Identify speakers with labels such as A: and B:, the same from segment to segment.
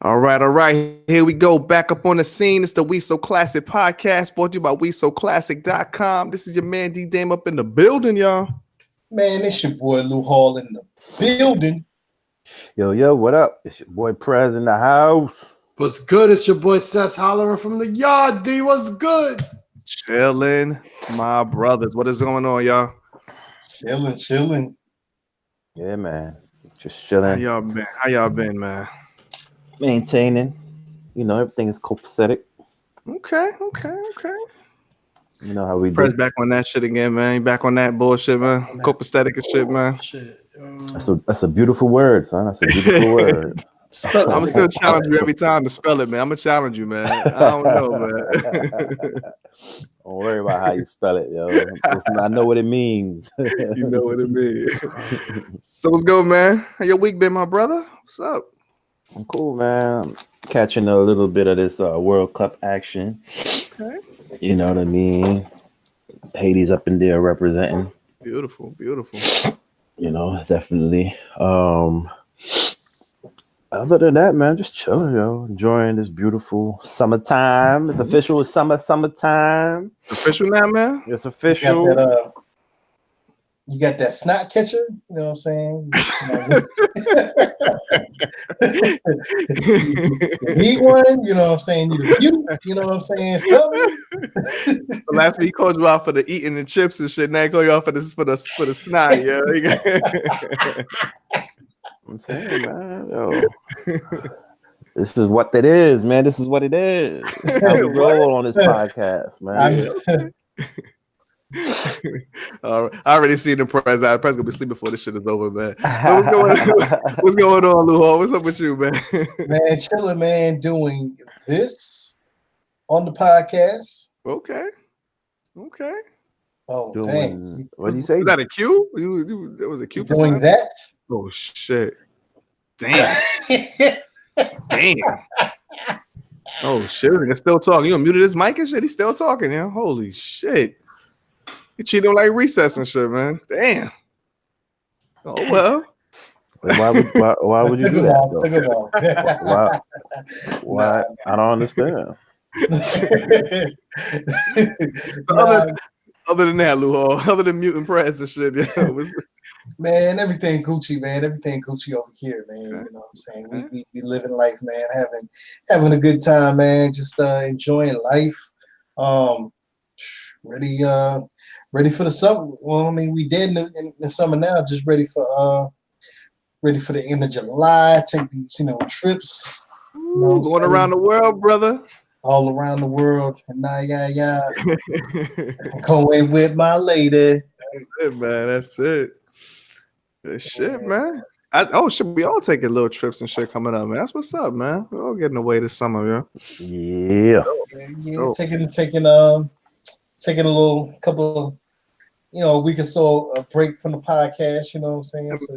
A: All right. Here we go. Back up on the scene. It's the We So Classic podcast brought to you by WeSoClassic.com. This is your man D Dame up in the building, y'all.
B: Man, it's your boy Lou Hall in the building.
C: Yo, what up? It's your boy Prez in the house.
D: What's good? It's your boy Seth hollering from the yard. D, what's good?
A: Chilling, my brothers. What is going on, y'all?
B: Chilling.
C: Yeah, man. Just
A: How
C: chilling.
A: y'all been, man?
C: Maintaining. You know, everything is copacetic.
A: Okay.
C: You know how we
A: Press
C: do.
A: back on that shit again, man. You back on that bullshit, man. Copacetic and shit, man.
D: Shit.
C: That's a beautiful word, son. That's a beautiful word.
A: I'm gonna still challenge you every time to spell it, man. I'm gonna challenge you, man. I don't know, man.
C: Don't worry about how you spell it, yo. I know what it means.
A: You know what it means. So what's good, man? How your week been, my brother? What's up?
C: I'm cool, man. Catching a little bit of this World Cup action.
A: Okay.
C: You know what I mean? Haiti's up in there representing.
A: Beautiful.
C: You know, definitely. Other than that, man, just chilling, yo. Enjoying this beautiful summertime. It's official. It's summertime.
A: Official now, man?
C: It's official.
B: You got that snot catcher, you know what I'm saying? You need one, you know what I'm saying? You know what I'm saying? Something.
A: So last week he called you out for the eating the chips and shit. Now he called you out for the snot, yeah.
C: I'm saying, man, yo. This is what it is, man. This is what it is. How we roll on this podcast, man.
A: All right. I already seen the press. The press gonna be sleeping before this shit is over, man. So what's going on, Luho? What's up with you, man?
B: Man, chilling, man, doing this on the podcast.
A: Okay.
B: Oh,
C: Doing,
B: dang.
C: what do you say?
A: Is that a cue? That was a cue.
B: Doing that?
A: Oh shit! Damn. Oh shit! He's still talking. You muted his mic and shit. He's still talking. Yeah. Holy shit! You cheating like recess and shit, man. Damn. Oh well.
C: Why would you do that?
B: Took him off.
C: Why? I don't understand.
A: Other than that, Luho, other than mutant press and shit, yeah.
B: Man, everything Gucci, man. Everything Gucci over here, man. You know what I'm saying? We living life, man. Having a good time, man. Just enjoying life. Ready for the summer. Well, I mean, we dead in the summer now. Just ready for the end of July. Take these, trips.
A: Going around the world, brother.
B: All around the world, and going with my lady.
A: That's it, man. That's it. That shit, man. We all taking little trips and shit coming up, man. That's what's up, man. We're all getting away this summer,
C: yeah.
B: Taking a little couple, a week or so a break from the podcast. You know what I'm saying? So,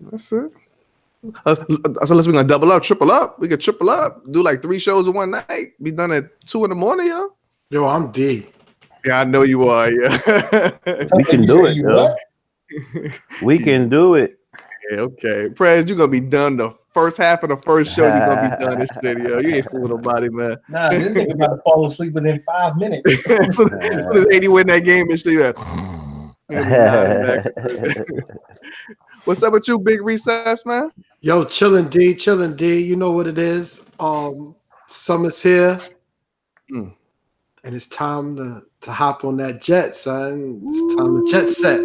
A: that's it. So unless we're gonna double up, triple up, we could triple up, do like 3 shows in one night, be done at 2 a.m, yo.
D: Yo, I'm D.
A: Yeah, I know you are, yeah.
C: We can do it, yo. We can do it.
A: Yeah, okay. Prez, you're gonna be done the first half of the first show, you're gonna be done this shit, yo. You ain't fooling nobody, man.
B: Nah, this nigga about to fall asleep within 5 minutes.
A: So does 80 win that game and shit. What's up with you, Big Recess, man?
D: Yo, chilling D. You know what it is. Summer's here. And it's time to hop on that jet, son. It's time to jet set.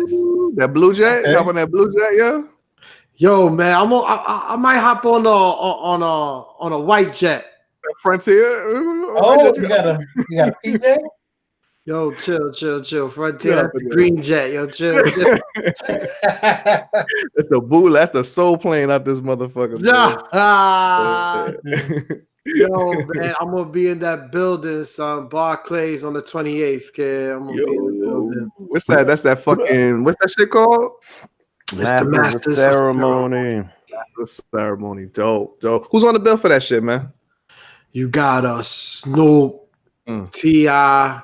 A: That blue jet?
B: Okay.
A: Hop on that blue jet, yo?
D: Yo, man, I might hop on a white jet.
A: Frontier?
B: Oh, you got a PJ?
D: Yo, chill. Frontier, that's the green jet. Yo, chill.
A: That's the boo. That's the soul plane out this motherfucker.
D: Yo, man, I'm gonna be in that building, son. Barclays on the 28th, kid. I'm gonna be in the building.
A: What's that? That's that fucking. What's that shit called?
D: It's the Masters
C: ceremony.
A: Masters ceremony. Dope. Who's on the bill for that shit, man?
D: You got Snoop, T.I.,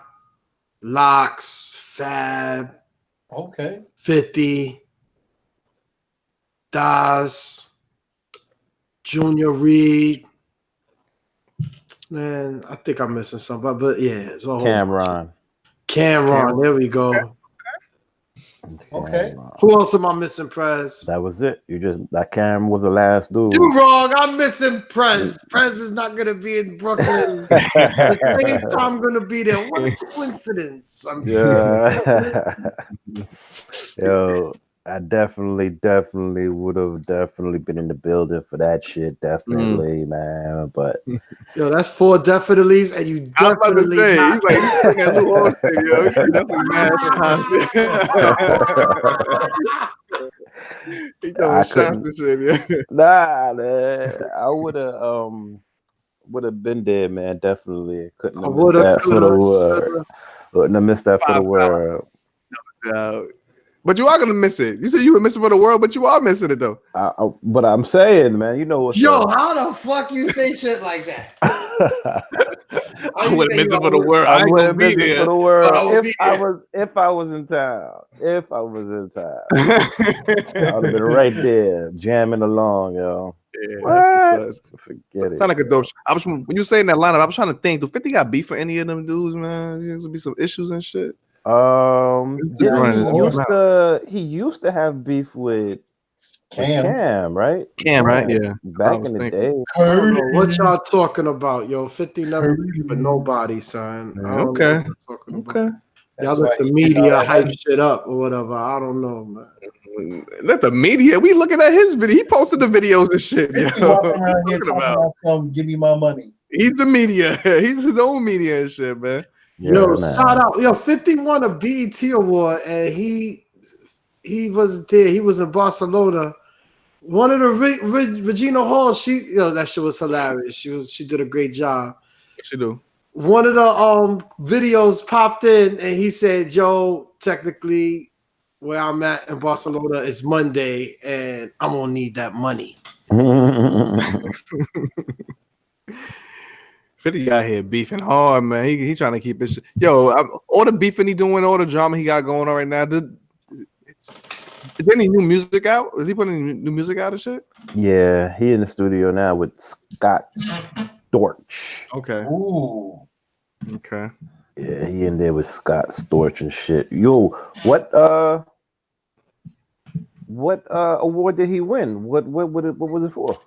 D: Locks, Fab,
B: Okay.
D: 50, Daz, Junior Reed. Man, I think I'm missing somebody, but yeah, it's a whole
C: Cameron.
D: Cameron. There we go.
B: Okay.
C: Cameron.
D: Who else am I missing, Prez?
C: That was it. That Cam was the last dude.
D: You wrong. I'm missing Prez. Prez is not gonna be in Brooklyn. At the same time, I'm gonna be there. What a coincidence!
C: Yeah. Yo, I definitely would have been in the building for that shit. Definitely, man. But
D: Yo, that's 4 definitelys, and you
A: I was about to
D: definitely
A: say,
D: not.
A: he's like, he's doing that little old shit, yo. He's definitely mad sometimes. He throwing shots and shit, yeah.
C: nah, man. I would have been there, man. Definitely couldn't have missed that for the world. Wouldn't have missed that for the world.
A: But you are gonna miss it. You said you were missing for the world, but you are missing it though.
C: But I'm saying, man, you know what's
D: Yo, how the fuck you say shit like that?
A: I would have missed it for the world. I would have been there
C: for the world if I was in town. If I was in town, I would have been right there jamming along, yo.
A: Yeah, that's what's
C: Forget it.
A: Sound like a dope. When you saying that lineup, I was trying to think. Do 50 got beef for any of them dudes, man? There's gonna be some issues and shit.
C: He used to have beef with Cam, right?
A: Cam, right? Yeah.
C: Back in the day.
D: I don't know what y'all talking about, yo. 50 never beef with nobody, son.
A: Okay.
D: Y'all let the media hype shit up or whatever. I don't know, man.
A: Let the media. We looking at his video. He posted the videos and shit.
B: Walking around here talking about some, give me my money.
A: He's the media. He's his own media and shit, man.
D: Yo, shout out. Yo, 50 won a BET award, and he wasn't there. He was in Barcelona. One of the Regina Hall, that shit was hilarious. She did a great job.
A: What she do?
D: One of the videos popped in, and he said, "Yo, technically, where I'm at in Barcelona is Monday, and I'm gonna need that money."
A: 50 out here beefing hard, man. He trying to keep his shit. Yo, all the beefing he doing, all the drama he got going on right now. Is there any new music out? Is he putting new music out and shit?
C: Yeah, he in the studio now with Scott Storch.
A: Okay.
B: Ooh.
A: Okay.
C: Yeah, he in there with Scott Storch and shit. Yo, what award did he win? What was it for?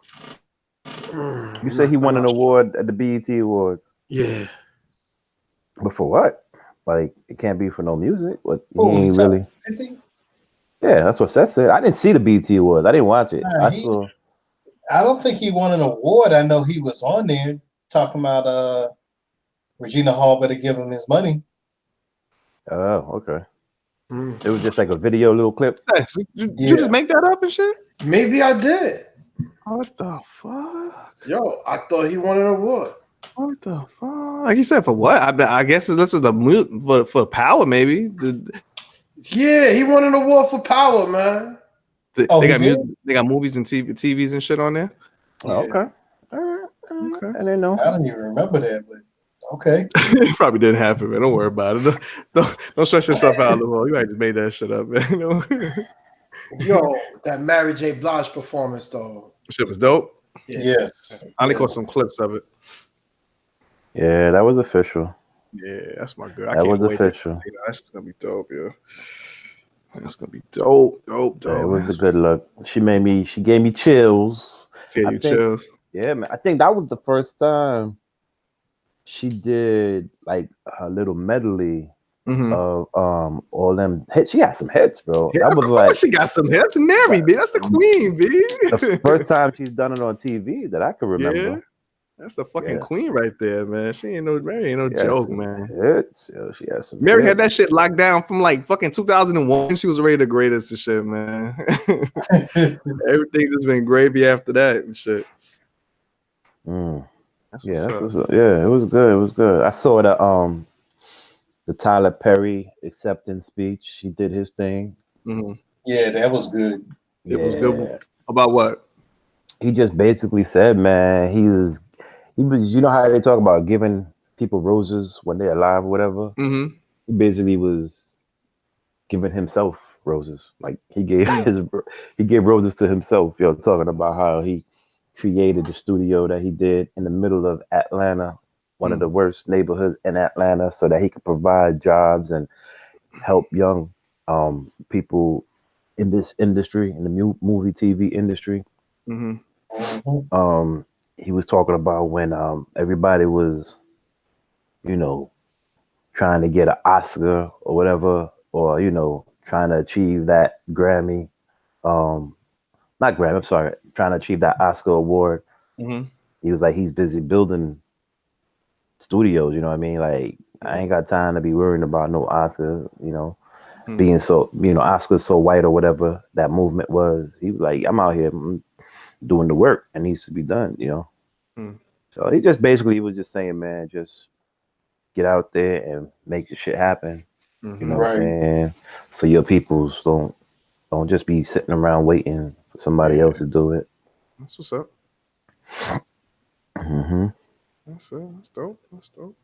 C: You said he won an award at the BET Awards.
D: Yeah.
C: But for what? Like, it can't be for no music. What? He ain't really.
B: 50?
C: Yeah, that's what Seth said. I didn't see the BET Awards. I didn't watch it.
B: I don't think he won an award. I know he was on there talking about Regina Hall better give him his money.
C: Oh, okay. It was just like a video, little clip.
A: You just make that up and shit?
D: Maybe I did.
A: What the fuck?
D: Yo, I thought he won an award.
A: What the fuck? Like he said, for what? I guess this is the for power, maybe.
D: Yeah, he won an award for power, man.
A: They got music, they got movies and TVs and shit on there.
C: Oh, okay. All right. Okay. I didn't know.
B: I don't even remember that, but okay.
A: It probably didn't happen, man. Don't worry about it. Don't stress yourself out, Lamar. You might just made that shit up, man.
D: Yo, that Mary J. Blige performance, though.
A: Shit was dope.
B: Yes.
A: I only caught some clips of it.
C: Yeah, that was official.
A: Yeah, that's my good.
C: That was official.
A: That's gonna be dope, yo. That's gonna be dope.
C: Yeah, it was a good look. She gave me chills.
A: Chills.
C: Yeah, man. I think that was the first time she did like a little medley of all them hits. She got some hits, bro.
A: Yeah,
C: that was like
A: she got some hits. Mary, B. That's the queen, B.
C: The first time she's done it on TV that I can remember.
A: Yeah. That's the fucking queen right there, man. Mary ain't no joke, man.
C: Hits. Yo, she has some
A: Mary
C: hits.
A: had that shit locked down from like fucking 2001. She was already the greatest and shit, man. Everything just been gravy after that and shit.
C: It was good. It was good. I saw the Tyler Perry acceptance speech. He did his thing.
B: Yeah, that was good.
A: It was good. About what?
C: He just basically said, man, he was, you know how they talk about giving people roses when they're alive or whatever? He basically was giving himself roses. Like he gave roses to himself, talking about how he created the studio that he did in the middle of Atlanta, one of the worst neighborhoods in Atlanta, so that he could provide jobs and help young people in this industry, in the movie TV industry. He was talking about when everybody was, you know, trying to get an Oscar or whatever, or, you know, trying to achieve that Grammy, not Grammy, I'm sorry, trying to achieve that Oscar award. He was like, he's busy building studios, you know what I mean? Like, I ain't got time to be worrying about no Oscars, you know, being so, you know, Oscars so white or whatever that movement was. He was like, I'm out here doing the work that needs to be done, you know? So he just basically was just saying, man, just get out there and make the shit happen. You know what I'm saying? For your peoples, don't just be sitting around waiting for somebody else to do it.
A: That's what's up. That's dope. That's dope.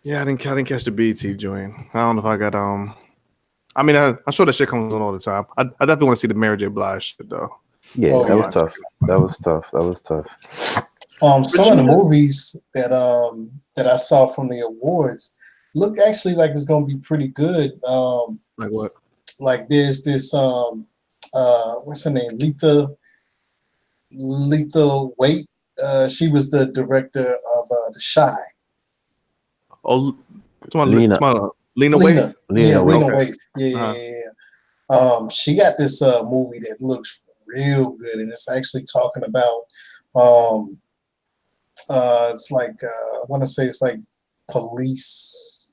A: Yeah, I didn't catch the BET joint. I don't know if I got I mean, I'm sure that shit comes on all the time. I definitely want to see the Mary J. Blige shit though.
C: Yeah, was tough. That was tough.
B: Some of the movies that I saw from the awards look actually like it's gonna be pretty good.
A: Like what?
B: Like there's this what's her name? Letha Waite. She was the director of The Shy.
A: Oh, Lena Waithe.
B: Lena Waithe. Yeah. She got this movie that looks real good, and it's actually talking about it's like I want to say it's like police.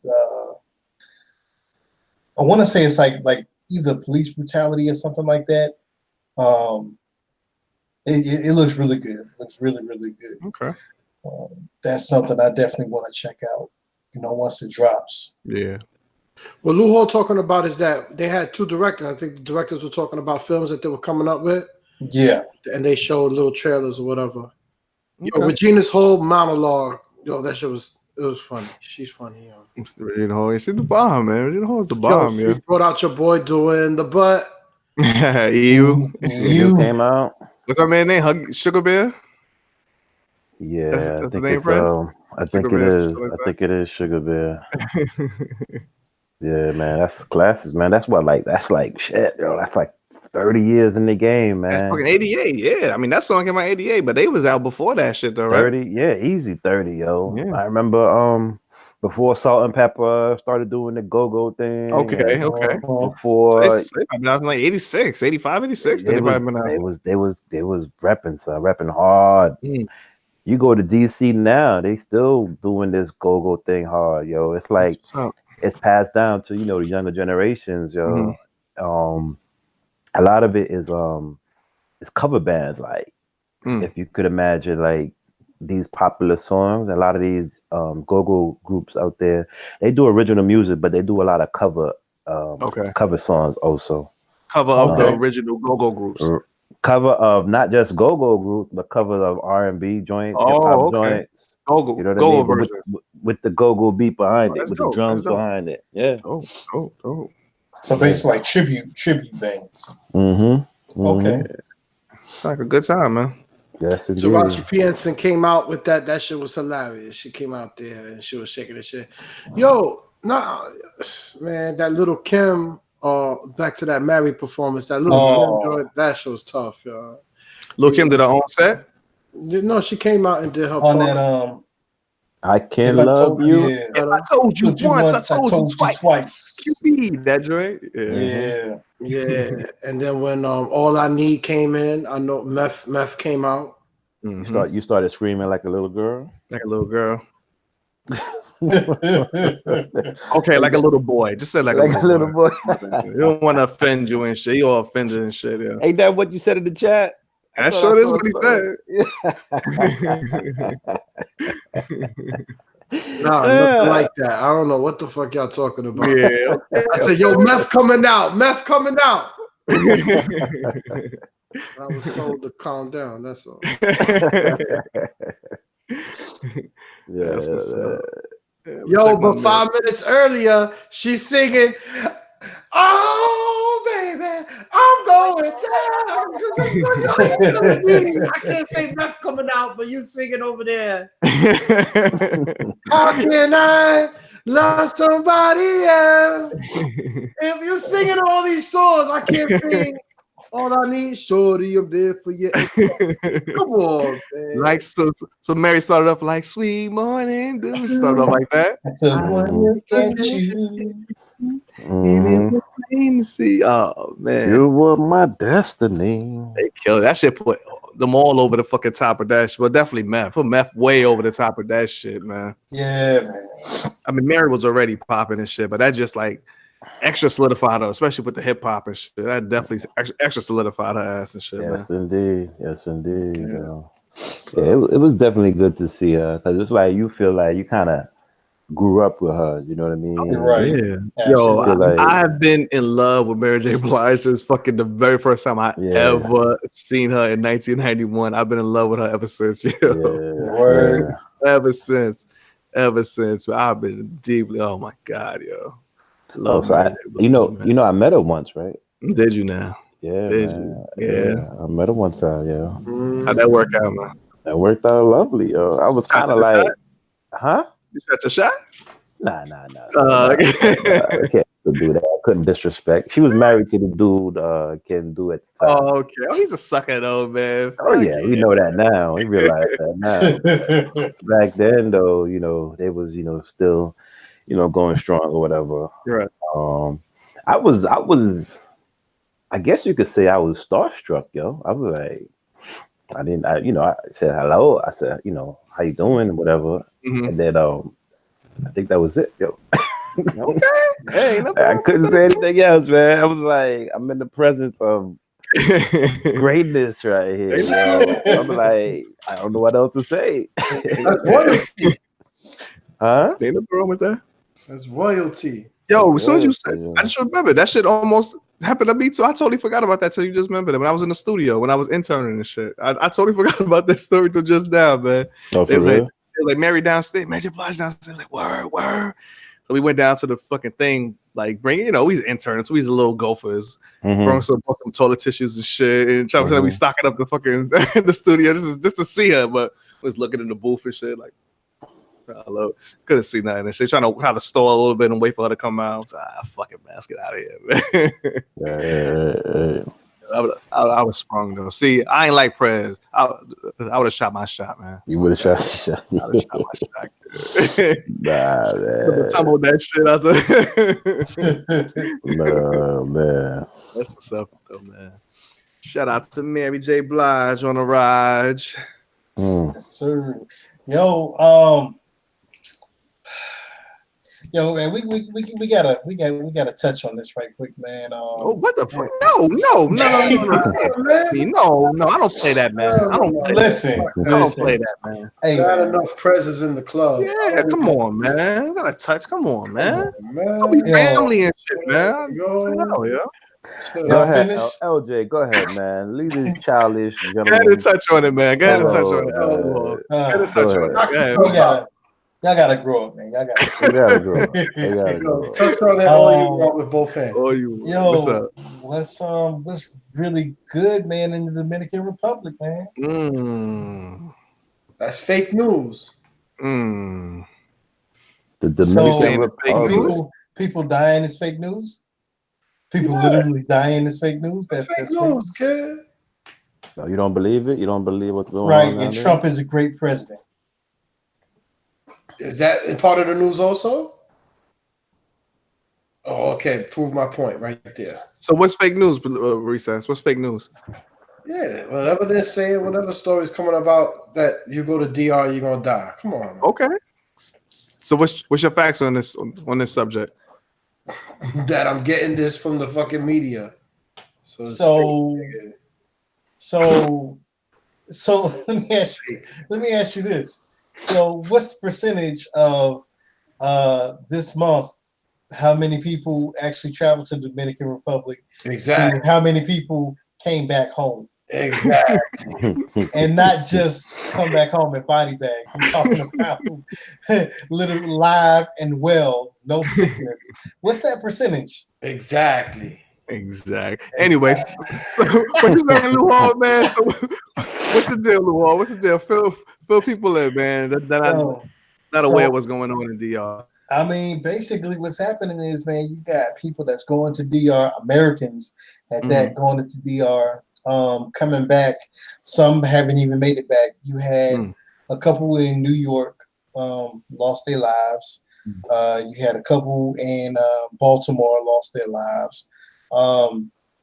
B: I want to say it's like either police brutality or something like that. It looks really good. It looks really, really good.
A: Okay.
B: That's something I definitely want to check out, you know, once it drops.
A: Yeah.
D: What Lou Hall talking about is that they had two directors. I think the directors were talking about films that they were coming up with.
B: Yeah. And
D: they showed little trailers or whatever. Okay. Yo, Regina's whole monologue, that shit was funny. She's funny, yo.
A: Regina Hall, she's the bomb, man. Regina Hall's the bomb,
D: yo. You brought out your boy doing the butt.
A: You
C: came out.
A: What's her man's name? Sugar Bear?
C: Yeah,
A: that's the name, Prince?
C: I think it is Sugar Bear. Yeah, man, that's classics, man. That's like shit, yo. That's like 30 years in the game, man.
A: That's fucking 88, yeah. I mean, that song came out 88, but they was out before that shit, though, right?
C: 30, yeah, easy 30, yo. Yeah. I remember before Salt and Pepper started doing the go-go thing.
A: Okay.
C: Before
A: so I was like 86, 85, 86.
C: They was repping hard. You go to DC now, they still doing this go-go thing hard, yo. It's like it's passed down to, the younger generations, yo. A lot of it is cover bands, like if you could imagine, like these popular songs. A lot of these go-go groups out there, they do original music, but they do a lot of cover songs also.
A: Cover of the original go-go groups.
C: Cover of not just go-go groups, but cover of R&B joints, hip-hop joints.
A: Go-go,
C: you know what
A: go-go
C: I mean? With the go-go beat behind it, with the drums behind it. Yeah.
A: Oh.
B: So basically like tribute bands.
C: Okay.
A: It's like a good time, man.
C: Yes, indeed.
D: Taraji P. Henson came out with that. That shit was hilarious. She came out there and she was shaking the shit. Yo, man, that Little Kim, back to that Mary performance. That Little Kim, that shit was tough, yo.
A: Little Kim did her own set?
D: No, she came out and did her
B: on that
C: I Can Love You.
A: If I told you once, I told you twice. QB, that joint.
D: Yeah. And then when All I Need came in, I know Meth came out.
C: You started screaming like a little girl?
A: Like a little girl. Okay, like a little boy. Just say like a little boy. You don't want to offend you and shit. You all offended and shit. Yeah.
C: Ain't that what you said in the chat?
A: That sure is what he
D: said. Nothing like that. I don't know what the fuck y'all talking about.
A: Yeah.
D: I said, yo, Meth coming out. Meth coming out. I was told to calm down. That's all. Yo, but 5 minutes earlier, she's singing, "Oh, baby, I'm going down. I can't say meth coming out, but you singing over there. How can I love somebody else? If you're singing all these songs, I can't sing. All I need, shorty, I'm there for you. Come on, man.
A: Like so Mary started off like sweet morning, dude. She started off like that.
B: So one look at you.
A: And it was plain to see. Oh man,
C: You were my destiny.
A: they killed it. That shit. Put them all over the fucking top of that shit. Well, definitely meth. Put meth way over the top of that shit, man.
B: Yeah, man.
A: I mean, Mary was already popping and shit, but that just like extra solidified her, especially with the hip hop and shit. That definitely extra solidified her ass and shit,
C: Yes,
A: man.
C: indeed. Yes, indeed.
A: Yeah.
C: Yo.
A: So,
C: Yeah, it was definitely good to see her because it's like you feel like you kind of grew up with her. You know what I mean?
B: You're right.
A: yeah. Yo,
B: Absolutely.
A: I've been in love with Mary J. Blige since fucking the very first time I
C: Yeah.
A: ever seen her in 1991. I've been in love with her ever since. Yo.
C: Yeah,
B: Word.
A: Ever since. But I've been deeply. Oh my god, yo.
C: Oh, so
A: Mary J. Blige,
C: you know, I met her once, right?
A: man. Did you now?
C: Yeah,
A: Did
C: man.
A: you? Yeah.
C: I met her one time. Yeah,
A: How'd that work out, man?
C: that worked out lovely. Yo, I was kind of
A: Shot your
C: like, huh?
A: You shot your shot?
C: Nah.
A: Okay.
C: I can't do that. I couldn't disrespect. She was married to the dude. Ken Do at the time.
A: Oh, okay. Oh, he's a sucker though, man.
C: Oh yeah, we know that now. We realize that now. Back then, though, you know, they was, you know, still, you know, going strong or whatever.
A: Right.
C: I guess you could say I was starstruck, yo. I was like, I said hello. I said, you know, how you doing, whatever.
A: Mhm.
C: And then, I think that was it, yo.
A: Okay. Hey, no
C: I couldn't say anything else, man. I was like, I'm in the presence of greatness right here. Yo. I'm like, I don't know what else to say.
D: That's royalty.
C: Huh?
A: Ain't nothing wrong with that.
D: That's royalty.
A: Yo, as soon as you said,
C: Yeah.
A: I just remember that shit almost happened to me too. I totally forgot about that till you just remembered it. When I was in the studio, when I was interning and shit, I totally forgot about that story till just now, man.
C: Oh,
A: It
C: for
A: was like,
C: real?
A: Mary downstairs, Mary J. Blige downstairs, like word. So we went down to the fucking thing, like bring, you know, we was interns, so we was little gophers,
C: Mhm.
A: brought some fucking toilet tissues and shit, and trying to say we
C: Mhm.
A: stocking up the fucking the studio just to see her, but we was looking in the booth and shit, like hello, couldn't see nothing and shit, trying to kind of stall a little bit and wait for her to come out. I was like, fuck it, man, let's get out of here, man.
C: Yeah.
A: I was sprung though. See, I ain't like Prez. I would have shot my shot, man.
C: You would have shot the shot.
A: I would have shot my shot.
C: Nah, man.
A: Tumble that shit out there.
C: No, man.
A: That's what's up, though, man. Shout out to Mary J. Blige on the ride.
C: Mm.
B: Yes, sir. Yo, man, we gotta touch on this right quick, man.
A: Oh, what the fuck? No. No, I don't play that, man. I don't play
B: Listen,
A: that. I don't play that, man.
B: Hey,
D: Not
B: man.
D: enough presence in the club.
A: Yeah, come on, man. You gotta touch. Come on, man.
D: Man.
A: We family and shit, man.
D: Yo.
A: Hell yeah.
C: Go
B: Y'all
C: ahead,
B: finished?
C: LJ. Go ahead, man. Leave this childish
A: Go ahead and touch on it, man. Go ahead and touch on it. Go ahead and touch on it. Go ahead.
B: Y'all gotta grow up, man. Y'all gotta.
C: You gotta go. You gotta
D: Yo,
C: go.
D: touch on that all you want with both hands.
A: Oh, you.
B: Yo,
A: What's up?
B: what's really good, man, in the Dominican Republic, man?
D: That's fake news.
C: The
B: So,
A: saying
C: Dominican
A: it's fake
C: Republic.
A: news?
B: people dying is fake news. People literally dying is fake news. That's
D: Fake
B: fake.
D: news, kid.
C: No, you don't believe it? You don't believe what's going
B: Right,
C: on? down
B: and
C: there?
B: Trump is a great president.
D: Is that in part of the news also? Oh, okay. Prove my point right there.
A: So what's fake news, Recess? What's fake news?
D: Yeah, whatever they're saying, whatever story's coming about that you go to DR, you're gonna die. Come on, man.
A: Okay. So what's your facts on this subject?
D: That I'm getting this from the fucking media. So it's
B: So-
D: fake,
B: So let me ask you this. So what's the percentage of this month? How many people actually traveled to the Dominican Republic?
D: nigga. Exactly.
B: And how many people came back home?
D: Exactly.
B: And not just come back home in body bags. I'm talking about literally live and well, no sickness. What's that percentage?
D: Exactly.
A: Exactly. Anyways, what you saying, Lou Hall, man? So, what's the deal, Lou Hall? What's the deal? Fill people in, man. That I'm
B: Yo,
A: not aware of
B: so
A: what's going on in DR.
B: I mean, basically, what's happening is, man, you got people that's going to DR, Americans at that going to DR, coming back. Some haven't even made it back. You had a couple in New York lost their lives. You had a couple in Baltimore lost their lives.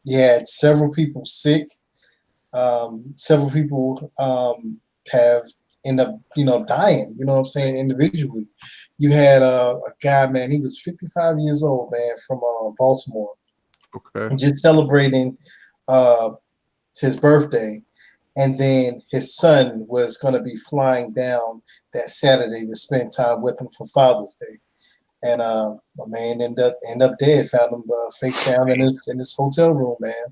B: You had several people sick. Several people have end up, dying. You know what I'm saying? Individually, you had a guy, man. He was 55 years old, man, from Baltimore,
A: Okay.
B: and just celebrating his birthday. And then his son was going to be flying down that Saturday to spend time with him for Father's Day. And my man ended up dead. Found him face down in his hotel room, man.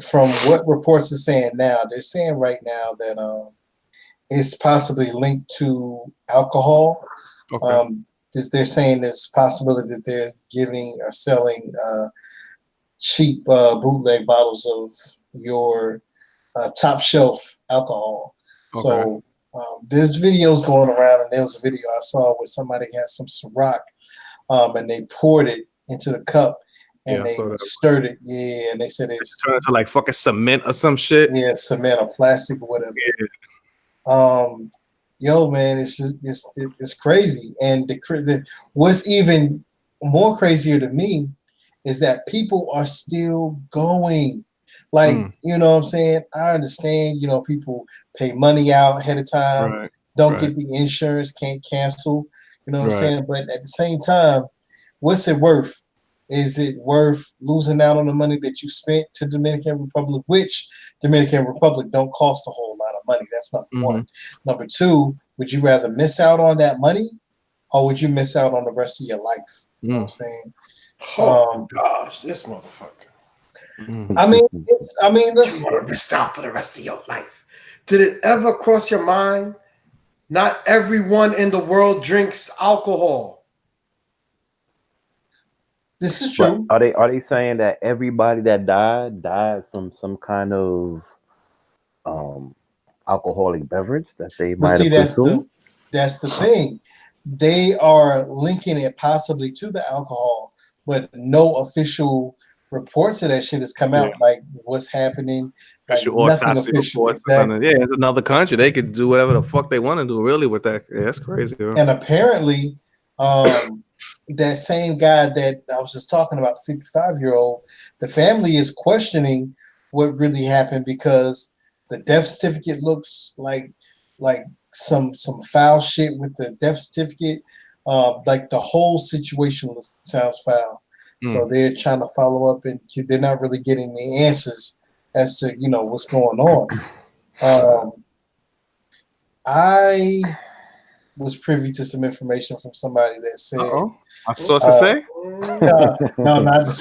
B: From what reports are saying now, they're saying right now that it's possibly linked to alcohol.
A: Okay.
B: They're saying there's a possibility that they're giving or selling cheap bootleg bottles of your top shelf alcohol.
A: Okay.
B: So there's videos going around, and there was a video I saw where somebody had some Ciroc, and they poured it into the cup, and they stirred it. Yeah, and they said it's
A: turned into like fucking cement or some shit.
B: Yeah, cement or plastic or whatever.
A: Yeah.
B: Yo, man, it's just it's crazy. And what's even more crazier to me is that people are still going. Like, you know what I'm saying? I understand, people pay money out ahead of time, don't get the insurance, can't cancel, you know what I'm saying? But at the same time, what's it worth? Is it worth losing out on the money that you spent to Dominican Republic, which Dominican Republic don't cost a whole lot of money? That's number one. Number two, would you rather miss out on that money, or would you miss out on the rest of your life? You know what I'm saying?
D: Oh gosh, this motherfucker.
B: I mean, listen.
D: You want to miss out for the rest of your life. Did it ever cross your mind? Not everyone in the world drinks alcohol.
B: This is true.
C: But are they saying that everybody that died from some kind of alcoholic beverage that they might have consumed?
B: That's the thing. They are linking it possibly to the alcohol, but no official reports of that shit has come out. Like what's happening. Like nothing official.
A: Exactly. Yeah, it's another country. They could do whatever the fuck they want to do. Really, with that, yeah, that's crazy. Bro.
B: And apparently, that same guy that I was just talking about, the 55-year-old, the family is questioning what really happened because the death certificate looks like some foul shit with the death certificate. Like the whole situation sounds foul. So they're trying to follow up, and they're not really getting the answers as to what's going on. I was privy to some information from somebody that said,
A: "My source to say."
B: No, not.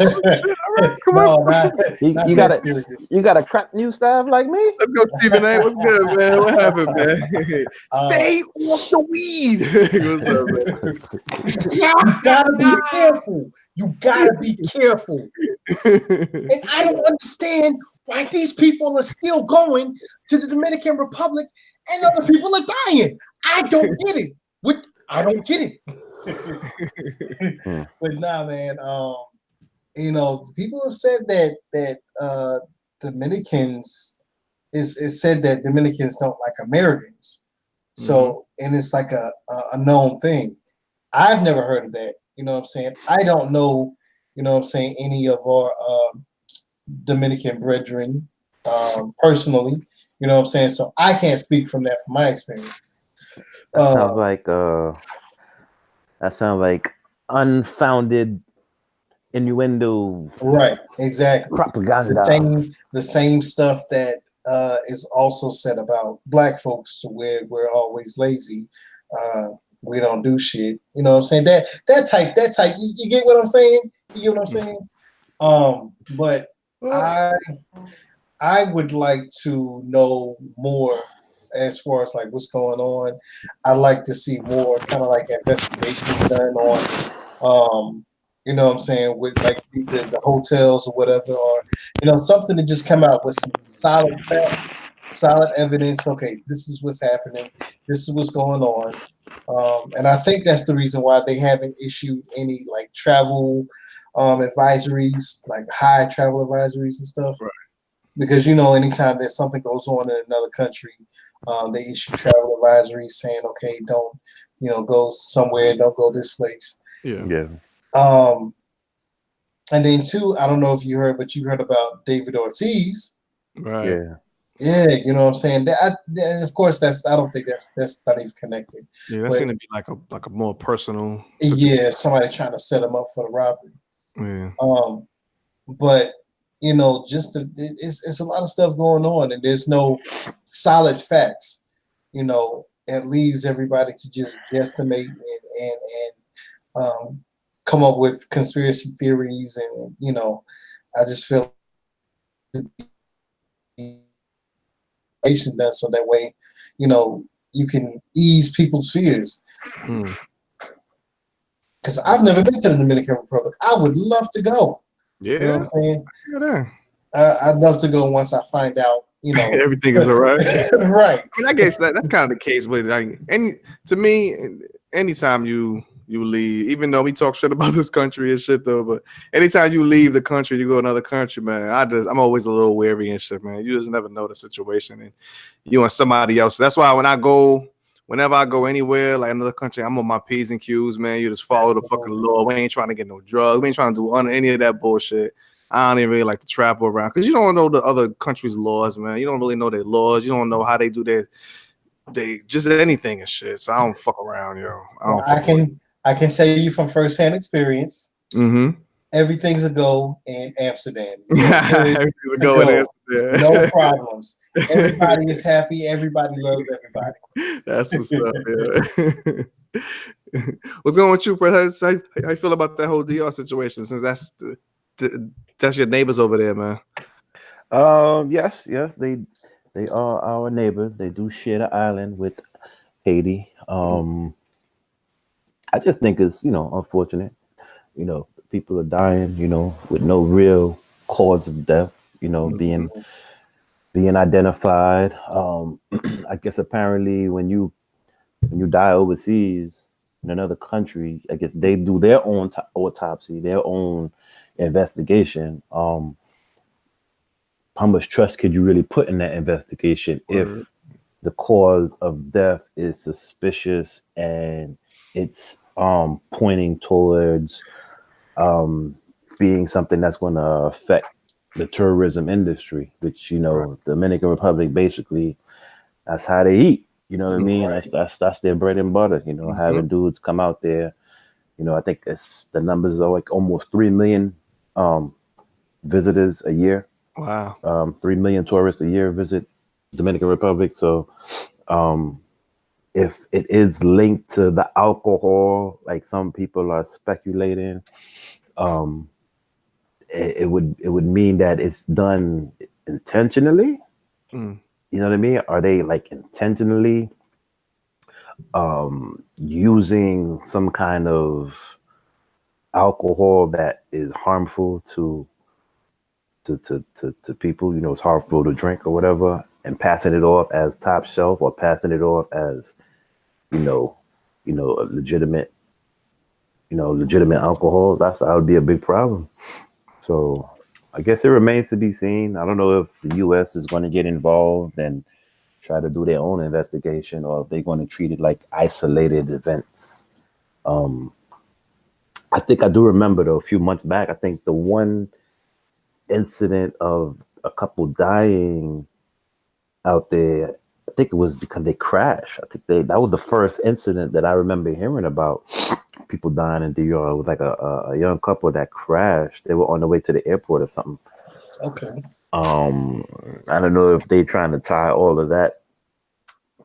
A: Come on,
C: you got a crap new staff like me.
A: Let's go, Stephen A. What's good, man? What happened, man? Stay off the weed. What's up, man?
B: You gotta be careful. You gotta be careful. And I don't understand why these people are still going to the Dominican Republic and other people are dying. I don't get it. I don't get it. But nah, man. People have said that Dominicans is said that Dominicans don't like Americans. So, and it's like a known thing. I've never heard of that. You know what I'm saying? I don't know, any of our Dominican brethren personally. You know what I'm saying? So I can't speak from that from my experience.
C: That sounds like unfounded innuendo.
B: Right, exactly.
C: Propaganda.
B: The same stuff that is also said about black folks, to where we're always lazy. We don't do shit. You know what I'm saying? That type. You get what I'm saying? You get what I'm saying? But I would like to know more as far as like what's going on. I'd like to see more kind of like investigation done on You know what I'm saying? With like the hotels or whatever, or something to just come out with some solid facts, solid evidence. Okay, this is what's happening. This is what's going on. And I think that's the reason why they haven't issued any like travel advisories, like high travel advisories and stuff.
A: Right.
B: Because anytime there's something goes on in another country, they issue travel advisories saying, okay, don't go somewhere, don't go this place.
A: Yeah.
B: And then two, I don't know if you heard, but you heard about David Ortiz.
A: Right.
B: Yeah, you know what I'm saying. Of course, I don't think that's not even connected.
A: Yeah, that's going to be like a more personal.
B: Yeah, somebody trying to set him up for the robbery.
A: Yeah.
B: But it's a lot of stuff going on, and there's no solid facts. It leaves everybody to just guesstimate and come up with conspiracy theories, and I just feel done so that way, you can ease people's fears. Because I've never been to the Dominican Republic. I would love to go.
A: Yeah.
B: You know what I'm saying?
A: Yeah.
B: I'd love to go once I find out,
A: everything is all right.
B: Right.
A: I mean, I guess that's kind of the case with to me, anytime you leave, even though we talk shit about this country and shit though, but anytime you leave the country, you go to another country, man, I'm always a little wary and shit, man. You just never know the situation, and you and somebody else. That's why whenever I go anywhere, like another country, I'm on my P's and Q's, man. You just follow the fucking law. We ain't trying to get no drugs. We ain't trying to do any of that bullshit. I don't even really like to travel around because you don't know the other countries' laws, man. You don't really know their laws. You don't know how they do they just anything and shit. So I don't fuck around, yo.
B: I can tell you from firsthand experience.
A: Mm-hmm.
B: Everything's a go in Amsterdam.
A: Everything's a go in Amsterdam.
B: No problems. Everybody is happy. Everybody loves everybody.
A: That's what's up, yeah. What's going on with you, bro? How you feel about that whole DR situation? Since that's your neighbors over there, man.
C: Yes, they are our neighbors. They do share the island with Haiti. I just think it's unfortunate. People are dying, with no real cause of death, being identified. I guess apparently when you die overseas in another country, I guess they do their own autopsy, their own investigation. How much trust could you really put in that investigation if the cause of death is suspicious and it's pointing towards being something that's going to affect the tourism industry, which the Dominican Republic basically, that's how they eat. You know what I mean? That's their bread and butter. Having dudes come out there. I think the numbers are like almost 3 million visitors a year.
A: Wow.
C: 3 million tourists a year visit Dominican Republic. So if it is linked to the alcohol, like some people are speculating, it would mean that it's done intentionally. You know what I mean? Are they like intentionally using some kind of alcohol that is harmful to people? It's harmful to drink or whatever, and passing it off as top shelf or passing it off as a legitimate alcohol. That would be a big problem. So I guess it remains to be seen. I don't know if the U.S. is going to get involved and try to do their own investigation, or if they're going to treat it like isolated events. I think I do remember though, a few months back, I think the one incident of a couple dying out there, I think it was because they crashed. I think that was the first incident that I remember hearing about people dying in DR. It was like a young couple that crashed. They were on the way to the airport or something.
B: Okay.
C: I don't know if they trying to tie all of that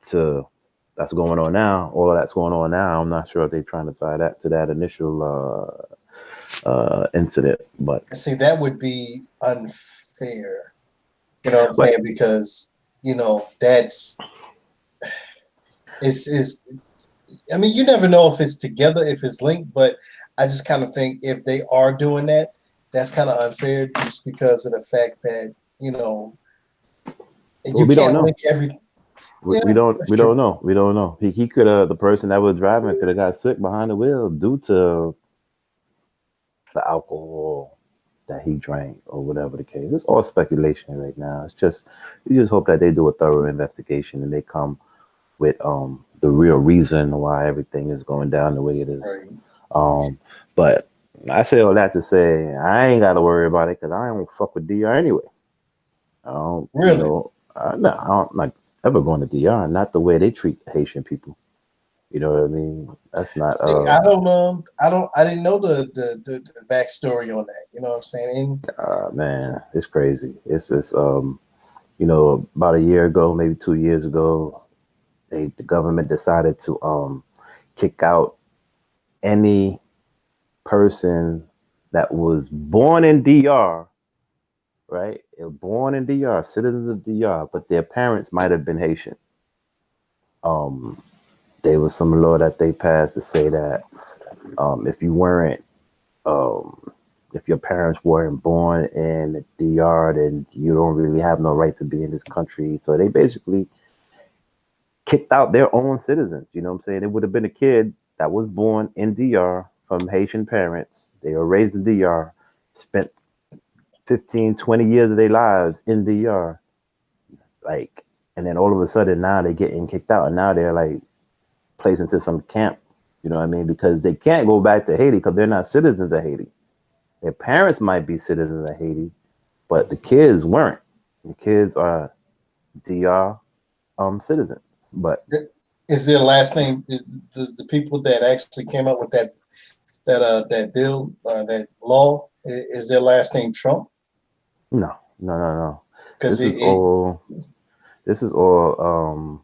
C: to that's going on now. All of that's going on now. I'm not sure if they're trying to tie that to that initial incident. But
B: see, that would be unfair. You know what I'm saying? Because that's I mean, you never know if it's together, if it's linked, but I just kind of think if they are doing that, that's kind of unfair just because of the fact that, you know, you
C: we don't
B: can't
C: know.
B: link every. Yeah,
C: We don't
B: that's
C: we
B: true.
C: don't know. We don't know. He could have, the person that was driving could have got sick behind the wheel due to the alcohol that he drank or whatever the case. It's all speculation right now. It's just, you just hope that they do a thorough investigation and they come with the real reason why everything is going down the way it is.
B: Right.
C: But I say all that to say I ain't got to worry about it because I don't fuck with DR anyway.
B: Really?
C: You know, no, I don't like ever going to DR. Not the way they treat Haitian people. You know what I mean? That's not.
B: See, I didn't know the backstory on that. You know what I'm saying?
C: Man, it's crazy. It's you know, about a year ago, maybe 2 years ago, the government decided to kick out any person that was born in DR, right? They were born in DR, citizens of DR, but their parents might have been Haitian. There was some law that they passed to say that if you weren't, if your parents weren't born in the DR, then you don't really have no right to be in this country. So they basically kicked out their own citizens. You know what I'm saying? It would have been a kid that was born in DR from Haitian parents. They were raised in DR, spent 15, 20 years of their lives in DR. Like, and then all of a sudden now they're getting kicked out and now they're like placed into some camp. You know what I mean? Because they can't go back to Haiti because they're not citizens of Haiti. Their parents might be citizens of Haiti, but the kids weren't. The kids are DR citizens. But
B: Is their last name is the people that actually came up with that bill that law? Is their last name Trump?
C: no.
B: Because
C: This is all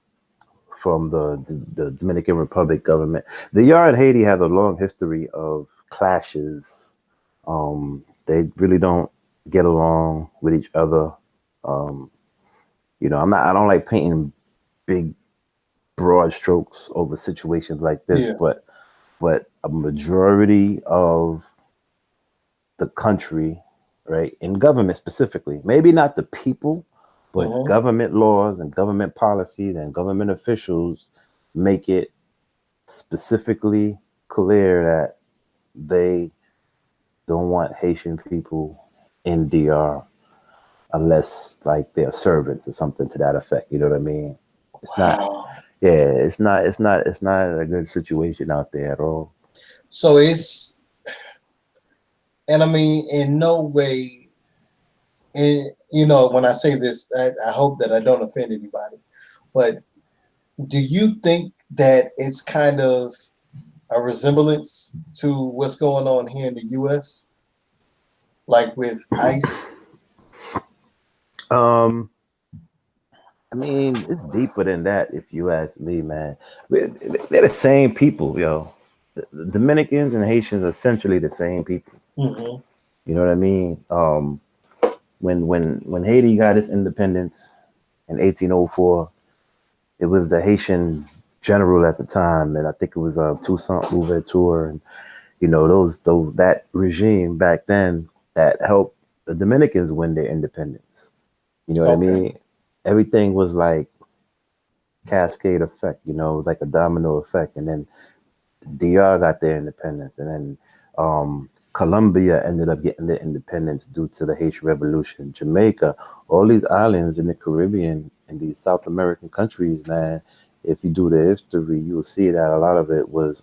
C: from the Dominican Republic government. The DR and Haiti have a long history of clashes. They really don't get along with each other. You know, I don't like painting big, broad strokes over situations like this,
B: Yeah.
C: but a majority of the country, right, in government specifically, maybe not the people, but government laws and government policies and government officials make it specifically clear that they don't want Haitian people in DR unless like they're servants or something to that effect. You know what I mean? It's not.
B: Wow.
C: Yeah, it's not a good situation out there at all.
B: So and I mean, in no way, and you know, when I say this, I hope that I don't offend anybody, but do you think that it's kind of a resemblance to what's going on here in the U.S., like with ICE?
C: I mean, it's deeper than that, if you ask me, man. They're the same people, yo. The Dominicans and Haitians are essentially the same people.
B: Mm-hmm.
C: You know what I mean? When Haiti got its independence in 1804, it was the Haitian general at the time, and I think it was Toussaint Louverture, and you know those that regime back then that helped the Dominicans win their independence. You know what I mean? Everything was like cascade effect, you know, like a domino effect. And then DR got their independence, and then Colombia ended up getting their independence due to the Haitian Revolution. Jamaica, all these islands in the Caribbean and these South American countries, man. If you do the history, you will see that a lot of it was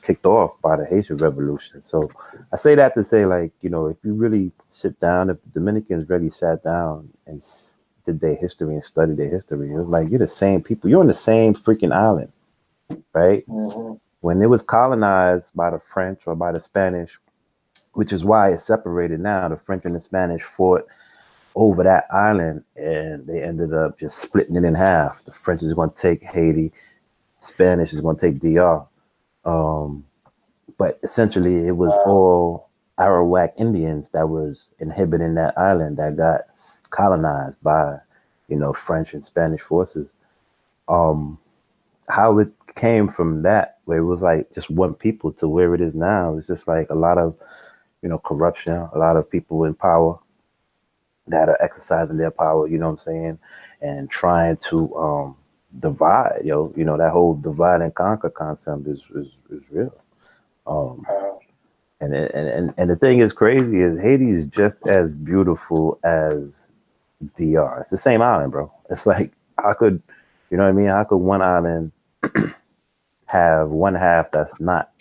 C: kicked off by the Haitian Revolution. So I say that to say, like, you know, if you really sit down, if the Dominicans really sat down and did their history and studied their history, it was like, you're the same people. You're on the same freaking island, right?
B: Mm-hmm.
C: When it was colonized by the French or by the Spanish, which is why it's separated now, the French and the Spanish fought over that island and they ended up just splitting it in half. The French is going to take Haiti, Spanish is going to take DR. But essentially it was all Arawak Indians that was inhabiting that island that got colonized by, you know, French and Spanish forces. How it came from that where it was like just one people to where it is now. It's just like a lot of, corruption, a lot of people in power that are exercising their power, you know what I'm saying, and trying to divide, that whole divide and conquer concept is real. Um,
B: Wow.
C: and the thing is crazy is Haiti is just as beautiful as DR. It's the same island, bro. It's like I could, you know what I mean? How could one island have one half that's not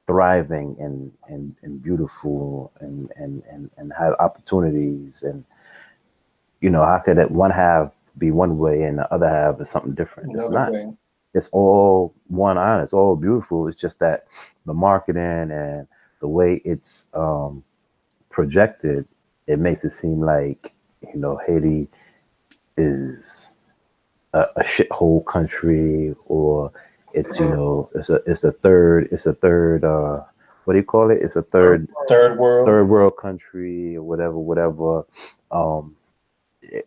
C: thriving and beautiful and have opportunities, and how could that one half be one way and the other half is something different? It's
B: Another
C: not.
B: way.
C: It's all one island. It's all beautiful. It's just that the marketing and the way it's projected, it makes it seem like Haiti is a shithole country, or it's it's a third what do you call it? It's a third world country or whatever.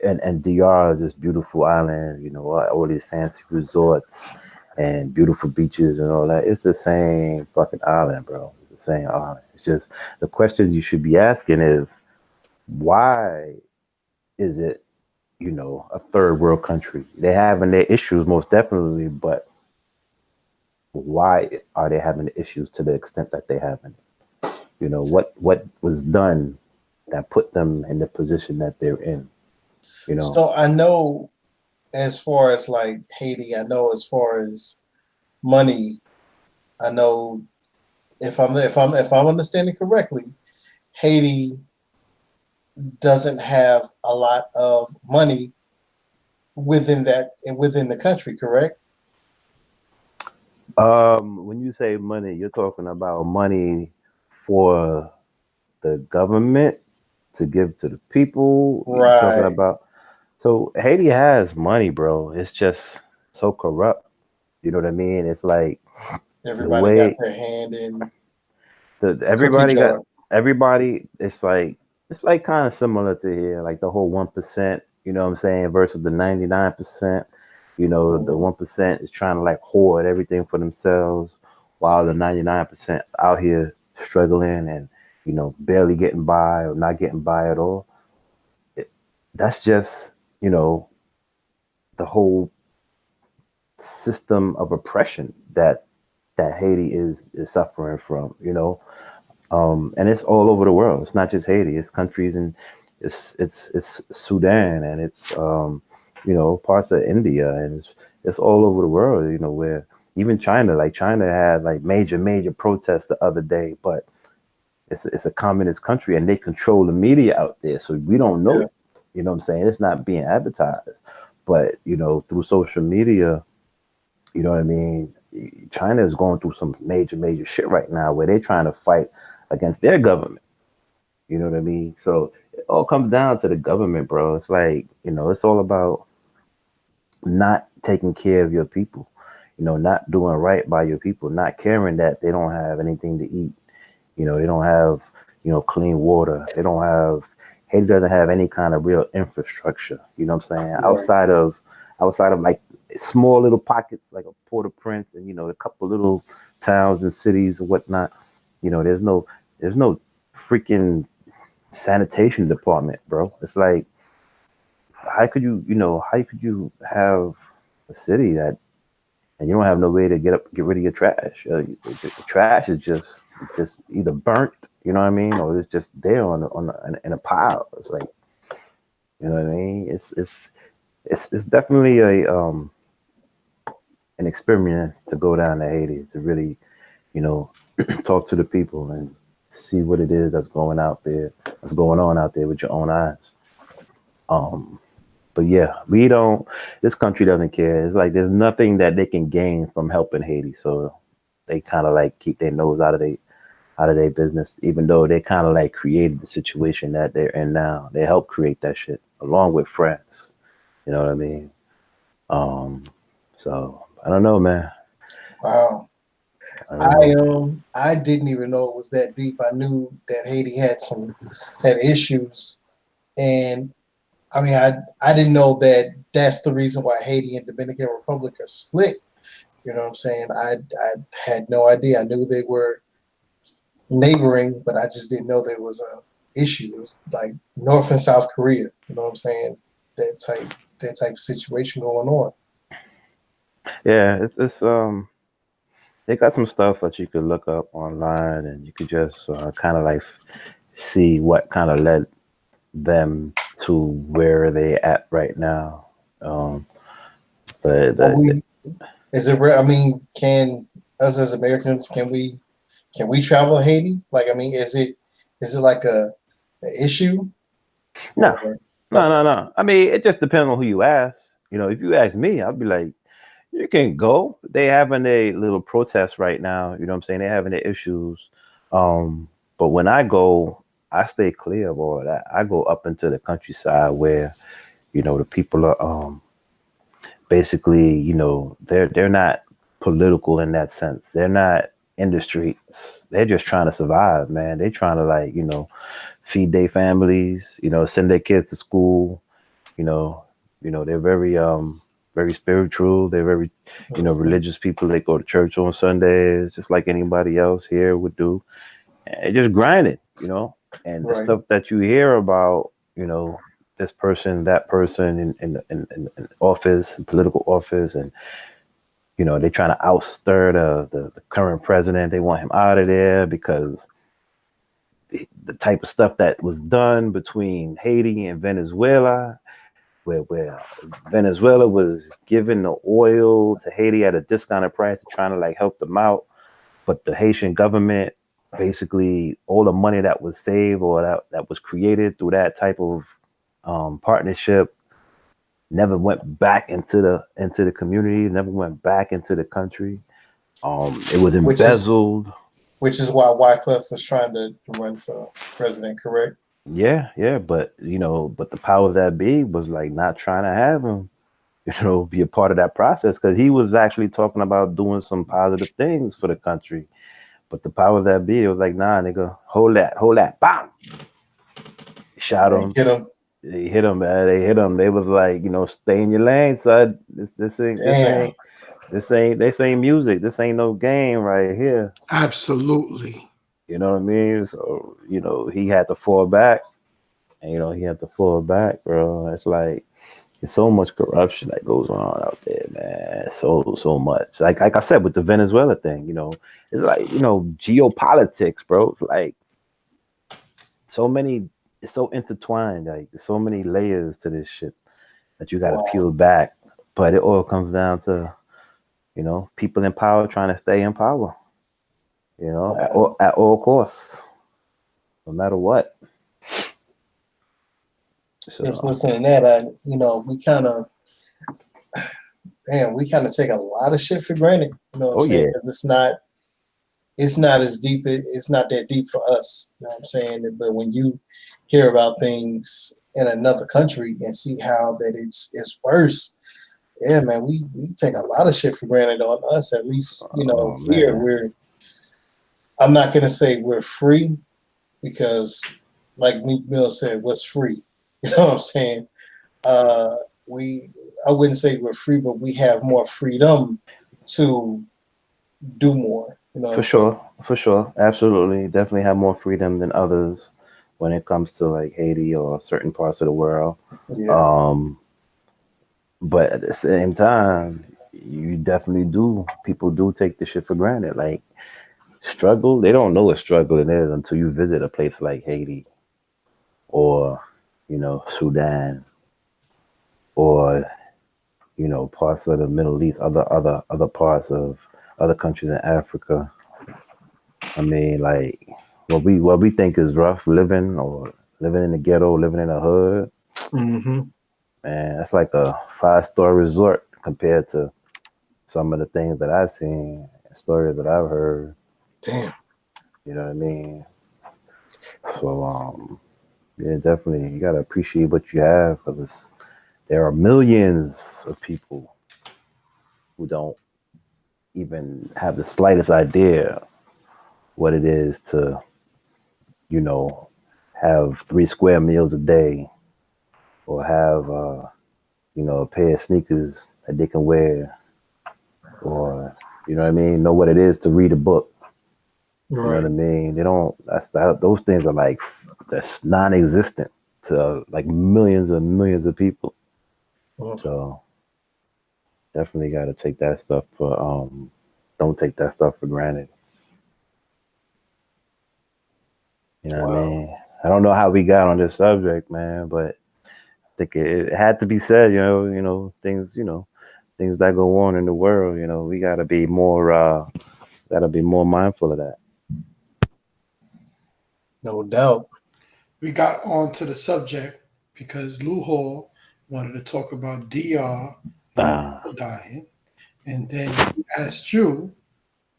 C: And DR is this beautiful island, all these fancy resorts and beautiful beaches and all that. It's the same fucking island, bro. It's the same island. It's just the question you should be asking is, why is it, a third world country? They're having their issues, most definitely, but why are they having the issues to the extent that they having it? What was done that put them in the position that they're in?
B: So I know, as far as like Haiti, I know as far as money, I know if I'm understanding correctly, Haiti doesn't have a lot of money within the country, correct?
C: When you say money, you're talking about money for the government to give to the people.
B: Right.
C: You're talking about. So Haiti has money, bro. It's just so corrupt. You know what I mean? It's like
B: Everybody got their hand in.
C: Everybody. It's like kind of similar to here, like the whole 1%. You know what I'm saying? Versus the 99%. The 1% is trying to like hoard everything for themselves, while the 99% out here struggling and barely getting by or not getting by at all. That's just the whole system of oppression that Haiti is suffering from, and it's all over the world. It's not just Haiti. It's countries, and it's Sudan, and it's parts of India, and it's all over the world. Where even China had like major protests the other day, but it's a communist country, and they control the media out there, so we don't know it. You know what I'm saying? It's not being advertised, but through social media, you know what I mean? China is going through some major shit right now where they're trying to fight against their government. You know what I mean? So it all comes down to the government, bro. It's like, it's all about not taking care of your people, not doing right by your people, not caring that they don't have anything to eat. They don't have, clean water. Haiti doesn't have any kind of real infrastructure. You know what I'm saying? Right. Outside of like small little pockets like a Port-au-Prince and a couple little towns and cities and whatnot. There's no freaking sanitation department, bro. It's like, how could you have a city and you don't have no way to get rid of your trash? The trash is just either burnt, you know what I mean, or it's just there in a pile. It's like, you know what I mean? It's definitely an experience to go down to Haiti to really, talk to the people and see what it is that's going on out there with your own eyes. But yeah, this country doesn't care. It's like there's nothing that they can gain from helping Haiti, so they kind of like keep their nose out of their business, even though they kind of like created the situation that they're in now. They helped create that shit along with France. You know what I mean? So I don't know, man.
B: Wow. I didn't even know it was that deep. I knew that Haiti had issues, and I mean, I didn't know that that's the reason why Haiti and Dominican Republic are split, You know what I'm saying? I had no idea. I knew they were neighboring, but I just didn't know there was a issue. It was like North and South Korea. You know what I'm saying? That type of situation going on.
C: Yeah, it's they got some stuff that you could look up online, and you could just kind of like see what kind of led them to where they at right now. Um,
B: Are
C: the
B: we? Is it? I mean, can us as Americans can we travel to Haiti? Like, I mean, is it like a issue?
C: No,
B: Or,
C: no,
B: okay,
C: no, no. I mean, it just depends on who you ask. You know, if you ask me, I'd be like, you can go. They having a little protest right now. You know what I'm saying? They having their issues. Um, but when I go, I stay clear of all of that. I go up into the countryside where, the people are basically, they're not political in that sense. They're not in the streets. They're just trying to survive, man. They're trying to like, feed their families, send their kids to school, you know, they're very spiritual. They're very,
B: mhm,
C: religious people. They go to church on Sundays, just like anybody else here would do. And they just grinding, And the
B: right.
C: stuff that you hear about, this person, that person in office, in political office, and they're trying to outstir the current president. They want him out of there because the type of stuff that was done between Haiti and Venezuela, where Venezuela was giving the oil to Haiti at a discounted price to trying to like help them out, but the Haitian government basically all the money that was saved or that was created through that type of partnership never went back into the community, never went back into the country. It was
B: Which is
C: embezzled.
B: why Wycliffe was trying to run for president. Correct.
C: Yeah, yeah, but the power that be was like not trying to have him, be a part of that process because he was actually talking about doing some positive things for the country. But the power that be, it was like, nah, nigga, hold that, bam, shot
B: They
C: him.
B: hit him.
C: They hit him, man. They hit him. They was like, stay in your lane, son.
B: Damn.
C: This ain't music. This ain't no game right here.
D: Absolutely.
C: You know what I mean? So, he had to fall back. And he had to fall back, bro. It's like there's so much corruption that goes on out there, man. So much. Like I said with the Venezuela thing, it's like, geopolitics, bro. It's like so many it's so intertwined, like there's so many layers to this shit that you gotta
B: Wow.
C: peel back. But it all comes down to, people in power trying to stay in power,
B: Wow.
C: at all costs, no matter what.
B: Just
C: So
B: listening to that, we kind of take a lot of shit for granted. You know what I'm
C: oh
B: saying?
C: yeah.
B: Because it's not as deep. It's not that deep for us. You know what I'm saying? But when you hear about things in another country and see how that it's worse, yeah, man, we take a lot of shit for granted on us. At least,
C: Oh
B: here
C: man.
B: I'm not gonna say we're free because, like Meek Mill said, what's free? You know what I'm saying? Uh, we I wouldn't say we're free, but we have more freedom to do more. You know what
C: For
B: I'm saying?
C: sure, for sure. Absolutely. Definitely have more freedom than others when it comes to like Haiti or certain parts of the world.
B: Yeah.
C: Um, but at the same time, you definitely do. People do take this shit for granted. Like struggle, they don't know what struggling is until you visit a place like Haiti or, Sudan or, parts of the Middle East, other parts of other countries in Africa. I mean, like what we think is rough living or living in the ghetto, living in a hood,
B: Mm-hmm.
C: man, that's like a 5-star resort compared to some of the things that I've seen, stories that I've heard.
B: Damn.
C: You know what I mean? So, yeah, definitely, you gotta appreciate what you have because there are millions of people who don't even have the slightest idea what it is to, you know, have 3 square meals a day or have, a pair of sneakers that they can wear or you know what I mean, know what it is to read a book. You know what I
B: Right.
C: mean? They don't. Those things are like that's non-existent to like millions and millions of people.
B: Mhm.
C: So definitely got to take that stuff for don't take that stuff for granted. You know what I
B: Wow.
C: mean? I don't know how we got on this subject, man, but I think it had to be said. Things things that go on in the world. We got to be more mindful of that.
B: No doubt.
D: We got onto the subject because Lou Hall wanted to talk about DR and
C: Ah,
D: people dying, and then he asked you,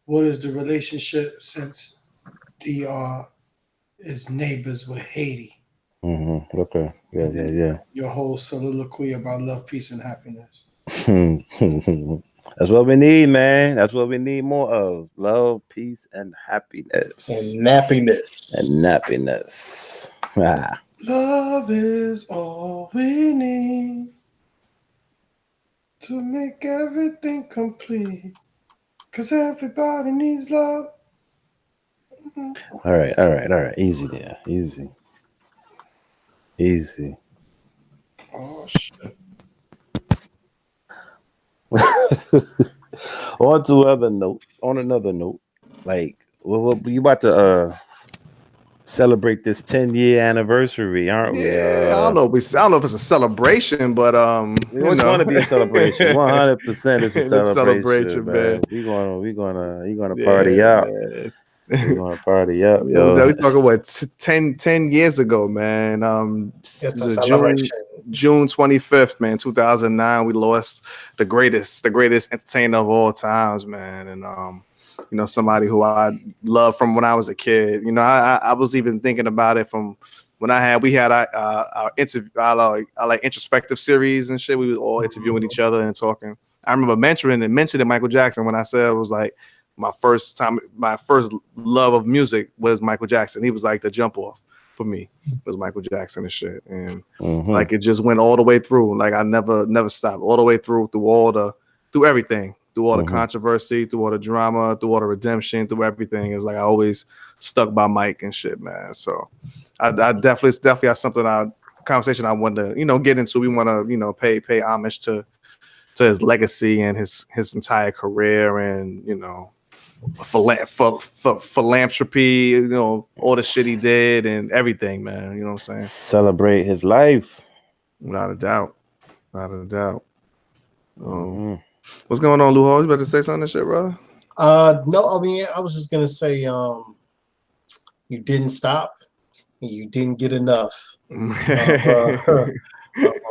D: what is the relationship since DR is neighbors with Haiti?
C: okay. Yeah,
D: And then
C: yeah,
D: your whole soliloquy about love, peace, and happiness.
C: yeah. That's what we need, man. That's what we need more of. Love, peace, and happiness.
B: And nappiness.
C: And happiness. Ah.
D: Love is all we need to make everything complete. Cause everybody needs love.
C: All right, all right, all right. Easy there. Easy. Easy.
D: Oh shit.
C: On another note, like you about to celebrate this 10-year anniversary, aren't we?
A: Yeah, I don't know. I don't know if it's a celebration, but
C: It's going to be a celebration. 100% it's a
A: it's a
C: celebration,
A: celebration, man.
C: man. We gonna party
A: Yeah,
C: out.
A: man.
C: We're gonna party up,
A: Yeah,
C: yo.
A: we talking what 10 years ago, man. It
B: It's a
A: was a June
B: celebration.
A: June 25th, man, 2009. We lost the greatest entertainer of all times, man, and somebody who I loved from when I was a kid. I was even thinking about it from when we had our interview, our like introspective series and shit. We was all interviewing each other and talking. I remember mentioning Michael Jackson when I said it was like my first love of music was Michael Jackson. He was like the jump off for me. Was Michael Jackson and shit, and like it just went all the way through. Like I never stopped all the way through through everything, through all the controversy, through all the drama, through all the redemption, through everything. It's like I always stuck by Mike and shit, man. So I it's definitely something conversation I want to get into. We want to pay homage to his legacy and his entire career, and philanthropy, all the shit he did and everything, man. You know what I'm saying?
C: Celebrate his life.
A: Without a doubt. Without a doubt. What's going on, Lou Hall? You about to say something and shit, brother?
B: No, I mean, I was just gonna say, you didn't stop and you didn't get enough. My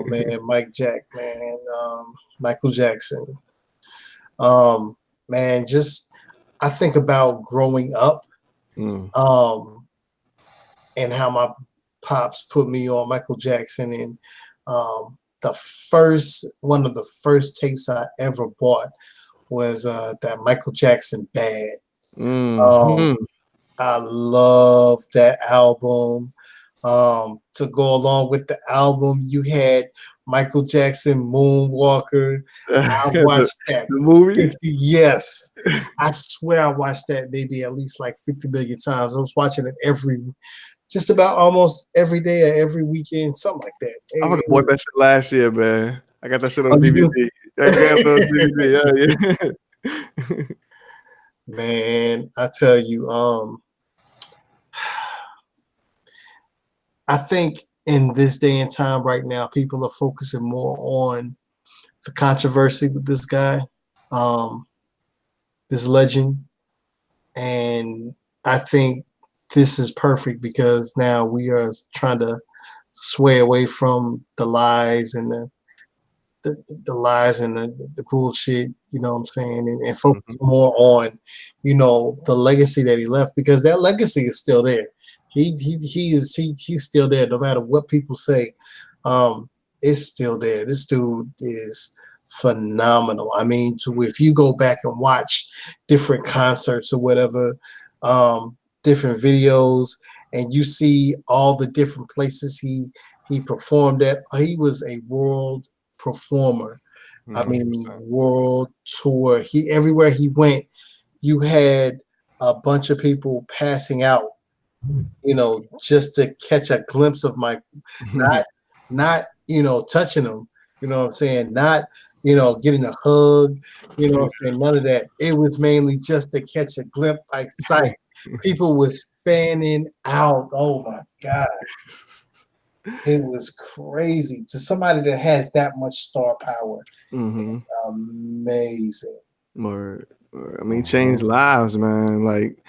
B: man, Michael Jackson. Man, just I think about growing up, and how my pops put me on Michael Jackson, and one of the first tapes I ever bought was that Michael Jackson Bad. I love that album. To go along with the album, you had Michael Jackson Moonwalker. I watched that
A: the movie.
B: Yes, I swear I watched that maybe at least like 50 million times. I was watching it just about almost every day or every weekend, something like that.
A: I would have bought that shit last year, man. I got that shit on
B: Oh, you
A: DVD. I got it on DVD. Yeah.
B: Man, I tell you, I think in this day and time right now, people are focusing more on the controversy with this guy, this legend. And I think this is perfect because now we are trying to sway away from the lies and the lies and the bullshit, you know what I'm saying, and focus more on, the legacy that he left, because that legacy is still there. He's still there no matter what people say. It's still there. This dude is phenomenal. I mean, if you go back and watch different concerts or whatever, different videos, and you see all the different places he performed at, he was a world performer. I mean,
A: 100%.
B: world tour. He everywhere he went, you had a bunch of people passing out, just to catch a glimpse of Michael. Not touching him. You know what I'm saying? Not getting a hug. You know what I'm saying? None of that. It was mainly just to catch a glimpse, like sight. People was fanning out. Oh my god. It was crazy to somebody that has that much star power.
A: Mm-hmm.
B: It's amazing.
A: Or I mean, change lives, man. Like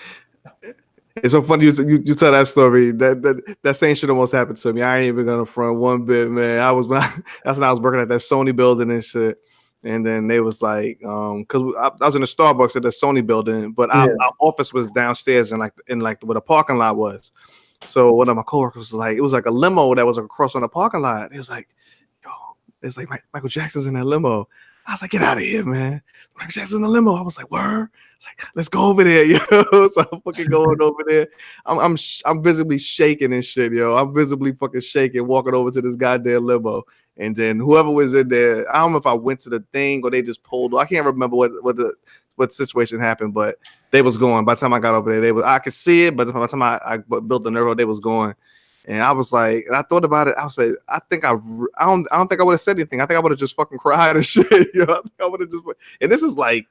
A: it's so funny you tell that story. That same shit almost happened to me. I ain't even gonna front one bit, man. That's when I was working at that Sony building and shit. And then they was like, because I was in the Starbucks at the Sony building, but
B: Yeah.
A: our office was downstairs in like where the parking lot was. So one of my coworkers was like, it was like a limo that was across on the parking lot. It was like, yo, it's like Michael Jackson's in that limo. I was like, get out of here, man. Michael Jackson's in the limo. I was like, word. It's like, let's go over there, yo. So I'm fucking going over there. I'm visibly shaking and shit, yo. I'm visibly fucking shaking, walking over to this goddamn limo. And then whoever was in there, I don't know if I went to the thing or they just pulled. I can't remember what situation happened, but they was going. By the time I got over there, I could see it, but by the time I built the nerve, they was going. And I was like, and I thought about it. I was like, I don't think I would have said anything. I think I would have just fucking cried and shit. You know, I think I would have just. And this is like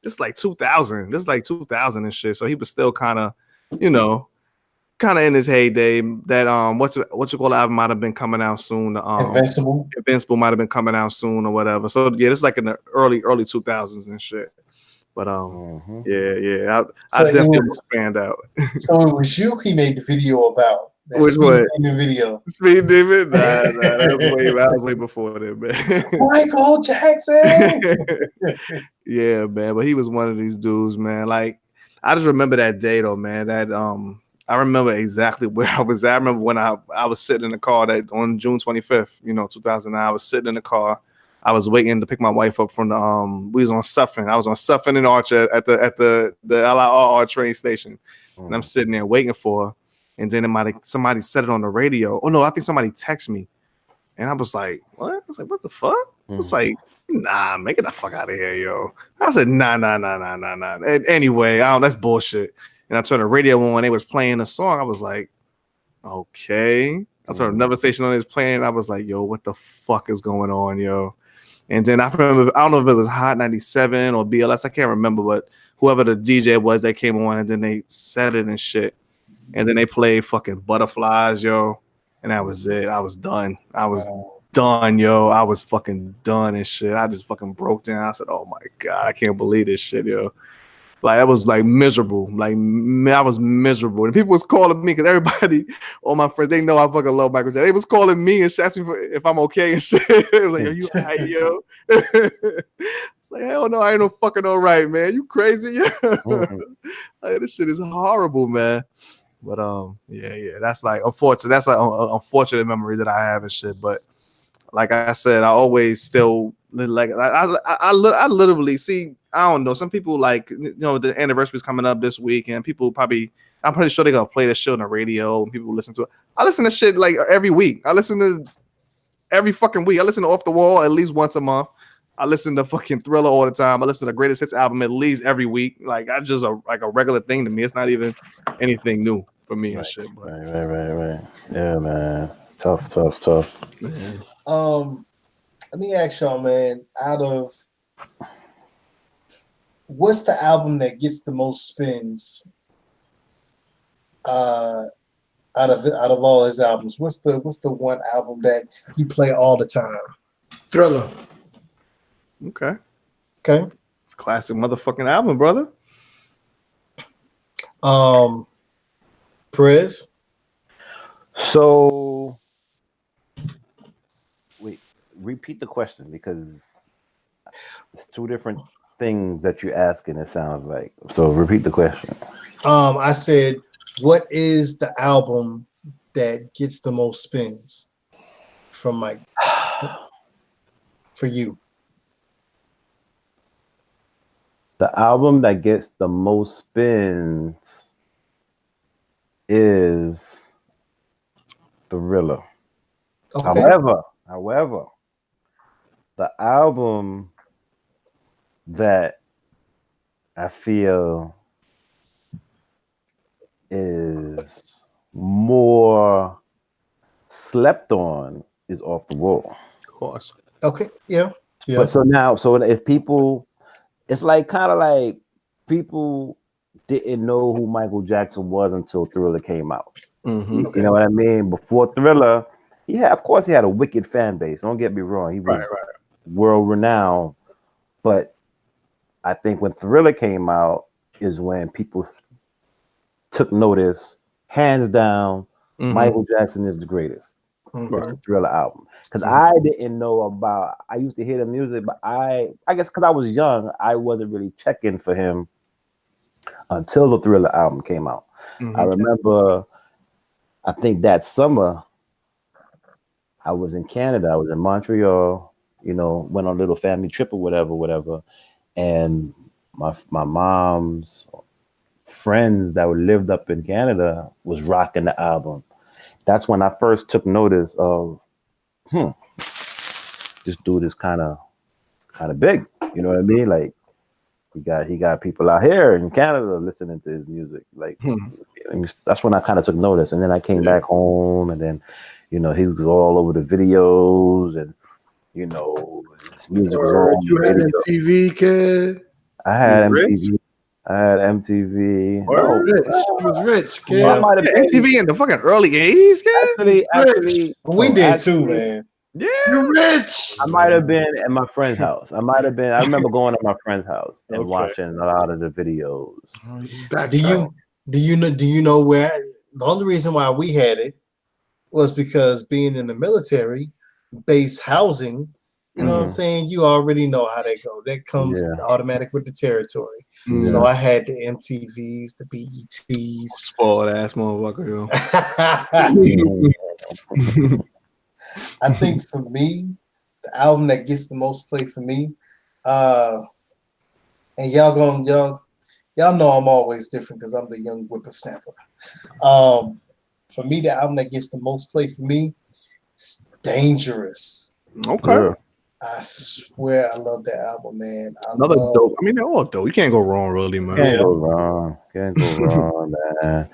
A: 2000. This is like 2000 and shit. So he was still kind of in his heyday. That what you call album might have been coming out soon. Invincible might have been coming out soon or whatever. So yeah, this is like in the early 2000s and shit. But yeah, I definitely was fanned out.
B: So it was you he made the video about.
A: Which one?
B: The video.
A: Speed Demon? Nah, that was way before that, man.
B: Michael Jackson.
A: Yeah, man. But he was one of these dudes, man. Like I just remember that day though, man. That I remember exactly where I was at. I remember when I was sitting in the car that on June 25th, 2009. I was sitting in the car. I was waiting to pick my wife up from the we was on Suffern. I was on Suffern and Archer at the LIRR train station. And I'm sitting there waiting for her. And then somebody said it on the radio. Oh no, I think somebody texted me. And I was like, what? I was like, what the fuck? I was like, nah, man, get the fuck out of here, yo. I said, nah. And anyway, that's bullshit. And I turned the radio on when they was playing the song. I was like, okay. I turned another station on, they was playing. I was like, yo, what the fuck is going on, yo? And then I remember, I don't know if it was Hot 97 or BLS, I can't remember, but whoever the DJ was that came on and then they said it and shit. And then they played fucking Butterflies, yo. And that was it. I was done. I was done, yo. I was fucking done and shit. I just fucking broke down. I said, oh my God, I can't believe this shit, yo. Like, I was like miserable. Like, I was miserable. And people was calling me because everybody, all my friends, they know I fucking love Michael Jackson. They was calling me and asking me if I'm okay and shit. It was like, are you all right, yo? It's like, hell no, I ain't no fucking all right, man. You crazy? Like, this shit is horrible, man. But yeah, that's like unfortunate. That's like an unfortunate memory that I have and shit. But like I said, I always still like I literally see. I don't know. Some people like the anniversary is coming up this week, and people I'm pretty sure they're gonna play this shit on the radio and people listen to it. I listen to shit like every week. I listen to every fucking week. I listen to Off the Wall at least once a month. I listen to fucking Thriller all the time. I listen to the Greatest Hits album at least every week. Like I just a regular thing to me. It's not even anything new for me and shit. But.
C: Right. Yeah, man. Tough.
A: Yeah.
B: Let me ask y'all, man. Out of what's the album that gets the most spins? Out of all his albums, what's the one album that you play all the time?
D: Thriller.
B: Okay.
A: It's a classic motherfucking album, brother.
B: Perez.
C: So wait, repeat the question because it's two different things that you're asking, it sounds like. So repeat the question.
B: I said, what is the album that gets the most spins from Mike for you?
C: The album that gets the most spins is Thriller.
B: Okay.
C: However, the album that I feel is more slept on is Off the Wall.
A: Of course.
B: Okay, yeah.
C: But so if people, it's like kind of like people didn't know who Michael Jackson was until Thriller came out.
A: Mm-hmm.
C: You know what I mean? Before Thriller, of course, he had a wicked fan base. Don't get me wrong; he was world renowned. But I think when Thriller came out is when people took notice. Hands down, Michael Jackson is the greatest.
A: Right.
C: The Thriller album, because I didn't know about. I used to hear the music, but I guess because I was young, I wasn't really checking for him until the Thriller album came out. I remember, I think that summer, I was in Canada. I was in Montreal. You know, went on a little family trip or whatever, and my mom's friends that lived up in Canada was rocking the album. That's when I first took notice of, this dude is kind of big. You know what I mean? Like he got people out here in Canada listening to his music. Like that's when I kind of took notice. And then I came back home, and then he was all over the videos, and his music was all
D: You had MTV, kid.
C: I had MTV. I had MTV.
D: No, he was rich, kid.
C: I might have been
A: MTV in the fucking early 80s, kid.
C: Actually,
B: we did too, man.
A: Yeah,
D: you're rich.
C: I might have been at my friend's house. I remember going to my friend's house and watching a lot of the videos.
B: Do you know where the only reason why we had it was because being in the military, base housing, you know what I'm saying? You already know how they go. That comes automatic with the territory. So I had the MTVs, the BETs.
A: Spoiled ass motherfucker, yo.
B: I think for me, the album that gets the most play for me, and y'all know I'm always different because I'm the young whippersnapper. For me, the album that gets the most play for me is Dangerous.
A: Okay.
C: Yeah.
B: I swear I love that album, man.
A: Dope. I mean, they're all dope. You can't go wrong, really, man.
C: Can't go wrong, man.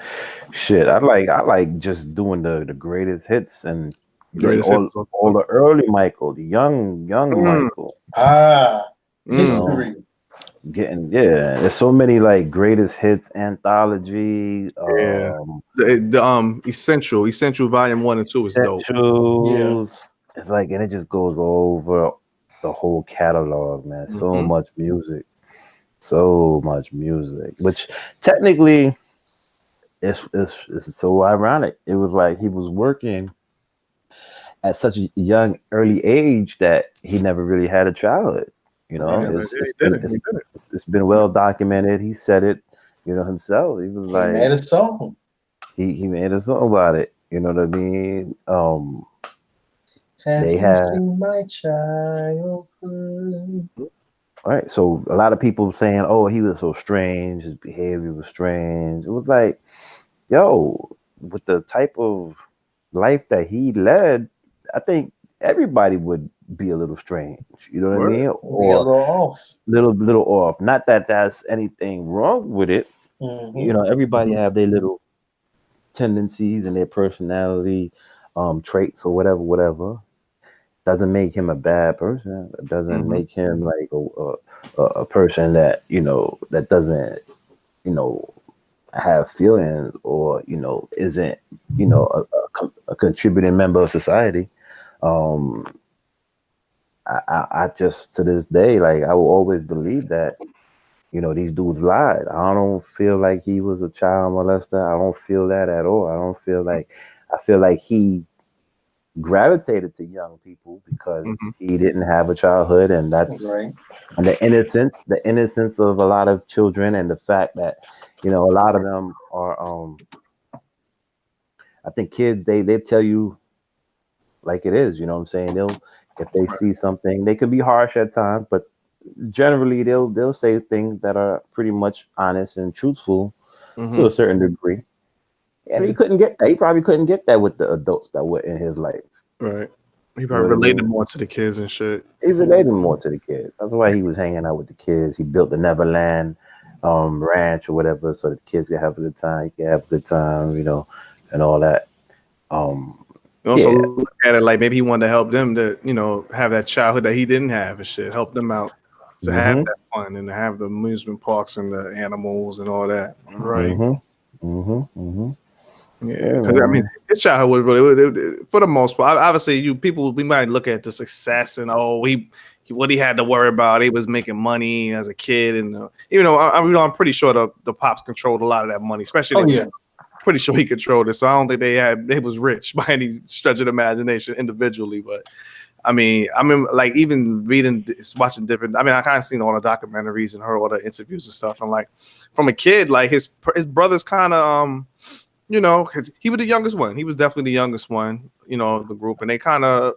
C: Shit, I like just doing the greatest hits and all the early Michael, the young Michael.
B: History.
C: There's so many like greatest hits anthology.
A: The Essential Volume 1 and 2 is dope.
C: It's like, and it just goes over the whole catalog, man. So much music, which technically it's so ironic. It was like he was working at such a young, early age that he never really had a childhood. It's been well documented. He said it, himself. He was like,
B: he made a song.
C: He made a song about it. You know what I mean?
B: Have you seen my childhood?
C: All right. So a lot of people saying, "Oh, he was so strange. His behavior was strange." It was like, yo, with the type of life that he led, I think everybody would be a little strange. You know what I mean? Or
B: be a little off.
C: Little off. Not that that's anything wrong with it. Everybody have their little tendencies and their personality traits or whatever. Doesn't make him a bad person. It doesn't make him like a person that that doesn't have feelings or isn't a contributing member of society. I just to this day, like, I will always believe that these dudes lied. I don't feel like he was a child molester. I don't feel that at all. I feel like he gravitated to young people because he didn't have a childhood, and that's
B: right.
C: And the innocence of a lot of children, and the fact that a lot of them are I think kids, they tell you like it is. You know what I'm saying? If they see something, they could be harsh at times, but generally they'll say things that are pretty much honest and truthful to a certain degree. And he probably couldn't get that with the adults that were in his life.
A: Right. He
C: You know
A: probably
C: what I
A: related
C: mean?
A: more to the kids and shit.
C: He related more to the kids. That's why he was hanging out with the kids. He built the Neverland ranch or whatever, so the kids could have a good time. He could have a good time, you know, and all that.
A: You also
C: Yeah.
A: look at it like maybe he wanted to help them to, you know, have that childhood that he didn't have and shit. Help them out to have
C: Mm-hmm.
A: that fun and to have the amusement parks and the animals and all that.
B: Right.
C: Mm-hmm. Mm-hmm. Mm-hmm.
A: Yeah,
C: Yeah,
A: because I mean,
C: man.
A: his childhood was really, for the most part. Obviously, you people we might look at the success and what he had to worry about. He was making money as a kid, and even though I'm pretty sure the pops controlled a lot of that money, especially
B: Oh yeah.
A: pretty sure he controlled it. So I don't think they was rich by any stretch of the imagination individually. But I mean, like even watching different. I mean, I kind of seen all the documentaries and heard all the interviews and stuff. And like from a kid, like his brothers kind of you know, because he was the youngest one. He was definitely the youngest one, you know, of the group, and they kind of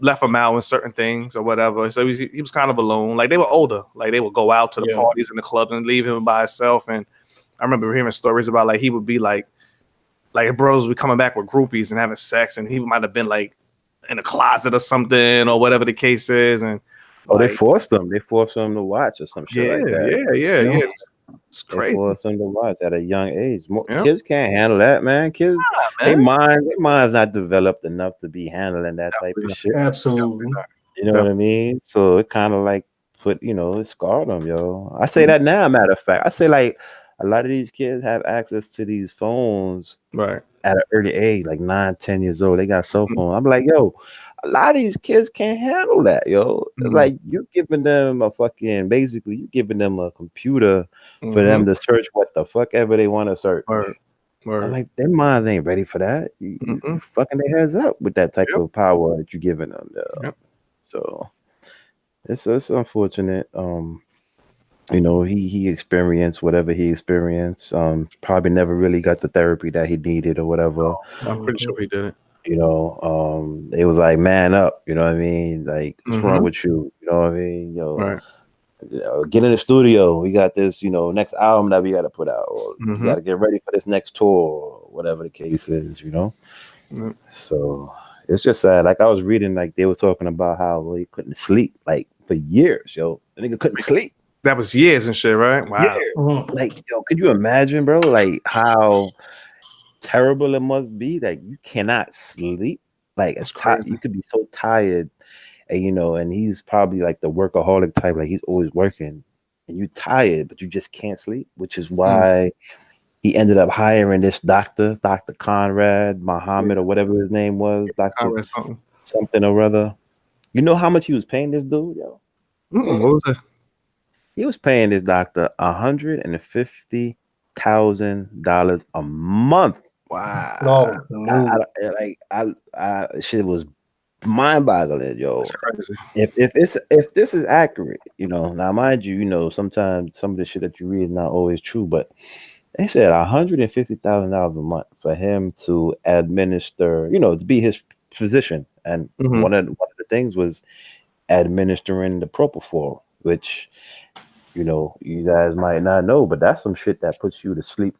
A: left him out in certain things or whatever. So he was kind of alone. Like they were older. Like they would go out to the
B: Yeah.
A: parties and the clubs and leave him by himself. And I remember hearing stories about like he would be like bros would be coming back with groupies and having sex, and he might have been like in a closet or something or whatever the case is. And
C: Oh, they
A: like,
C: forced them. They forced them to watch or some shit like that.
A: yeah.
C: You know?
A: It's
C: They
A: crazy,
C: forced them to watch at a young age.
A: Yeah.
C: Kids can't handle that, man. Kids,
A: man.
C: their mind's not developed enough to be handling that type of shit.
B: Absolutely.
C: You know what I mean? So it kind of like it scarred them, yo. I say that now, matter of fact. I say like a lot of these kids have access to these phones
A: Right.
C: at an early age, like 9, 10 years old. They got cell phone. I'm like, yo, a lot of these kids can't handle that, yo. Like you giving them basically you giving them a computer for them to search what the fuck ever they want to search. I'm like, their minds ain't ready for that. You fucking their heads up with that type of power that you're giving them. So it's unfortunate. You know, he experienced whatever he experienced. Probably never really got the therapy that he needed or whatever.
A: I'm pretty sure he didn't.
C: You know, it was like, man up. You know what I mean? Like, what's wrong with you? You know what I mean? Yo, get in the studio. We got this, next album that we got to put out, or you got to get ready for this next tour, or whatever the case is. So it's just sad. Like I was reading, like they were talking about how he couldn't sleep, like for years. Yo, the nigga couldn't sleep.
A: That was years and shit, right? Wow.
C: Yeah. Like, yo, could you imagine, bro? Like how terrible it must be that you cannot sleep. Like it's you could be so tired, and and he's probably like the workaholic type. Like he's always working, and you're tired, but you just can't sleep. Which is why he ended up hiring this Dr. Conrad Muhammad or whatever his name was, Dr. something or other. You know how much he was paying this dude, yo?
A: What was it?
C: He was paying this doctor $150,000 a month.
A: Wow.
C: Shit was mind-boggling, yo.
A: That's crazy.
C: If this is accurate, now mind you, sometimes some of the shit that you read is not always true, but they said $150,000 a month for him to administer, to be his physician, and one of the things was administering the propofol, which you guys might not know, but that's some shit that puts you to sleep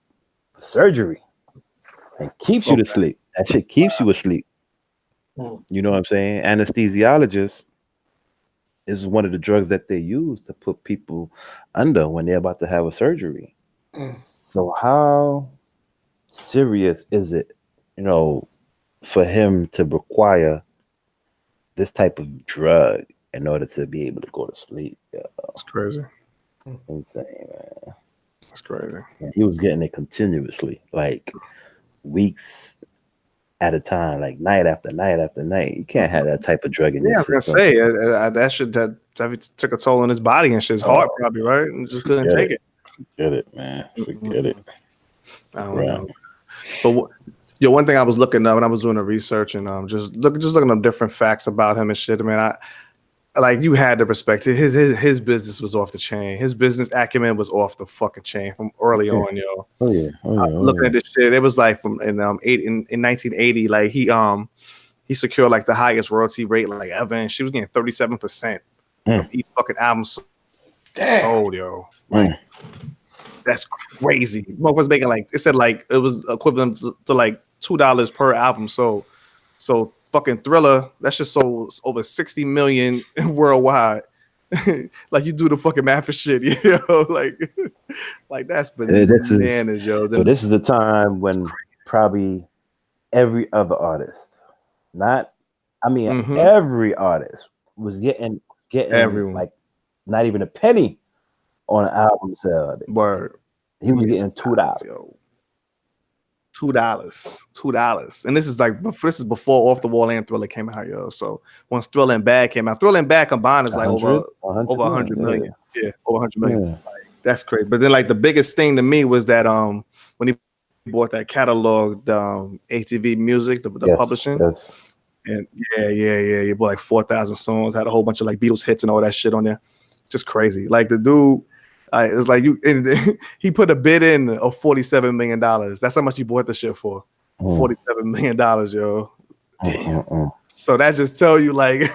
C: for surgery and keeps you to sleep. That shit keeps you asleep. You know what I'm saying? Anesthesiologist is one of the drugs that they use to put people under when they're about to have a surgery. So how serious is it, for him to require this type of drug in order to be able to go to sleep?
A: That's crazy.
C: Insane, man.
A: That's crazy.
C: And he was getting it continuously, like weeks at a time, like night after night after night. You can't have that type of drug in your system.
A: I was gonna say that shit that took a toll on his body and shit's heart, probably, right? And just couldn't take it.
C: Forget it, man. Forget it.
A: I don't know. But one thing I was looking up when I was doing the research and just looking up different facts about him and shit. I mean, like you had to respect it. His business was off the chain. His business acumen was off the fucking chain from early on, yo. Looking at this shit, it was like from in 1980, like he secured like the highest royalty rate like ever, and she was getting 37% of each fucking album sold, yo. Like, that's crazy. Motherfuckers was making like it said like it was equivalent to like $2 per album sold. So fucking Thriller, that shit sold over 60 million worldwide. Like you do the fucking math for shit, like that's
C: This is
A: bananas, yo.
C: so. This is the time when probably every other artist, not, I mean, every artist was getting
A: Everyone.
C: like not even a penny on an album sale.
A: Word.
C: He was getting $2.
A: Yo. $2, and this is before Off the Wall and Thriller came out, yo. So once Thriller and Bad came out, Thriller and Bad combined is like over 100 million. Yeah, over 100 million.
C: Yeah.
A: Like, that's crazy. But then like the biggest thing to me was that when he bought that catalog, ATV Music, the publishing.
C: Yes.
A: And yeah. He bought like 4,000 songs, had a whole bunch of like Beatles hits and all that shit on there. Just crazy. Like the dude. It's like he put a bid in of $47 million. That's how much he bought the shit for. $47 million, yo. Damn. So that just tell you like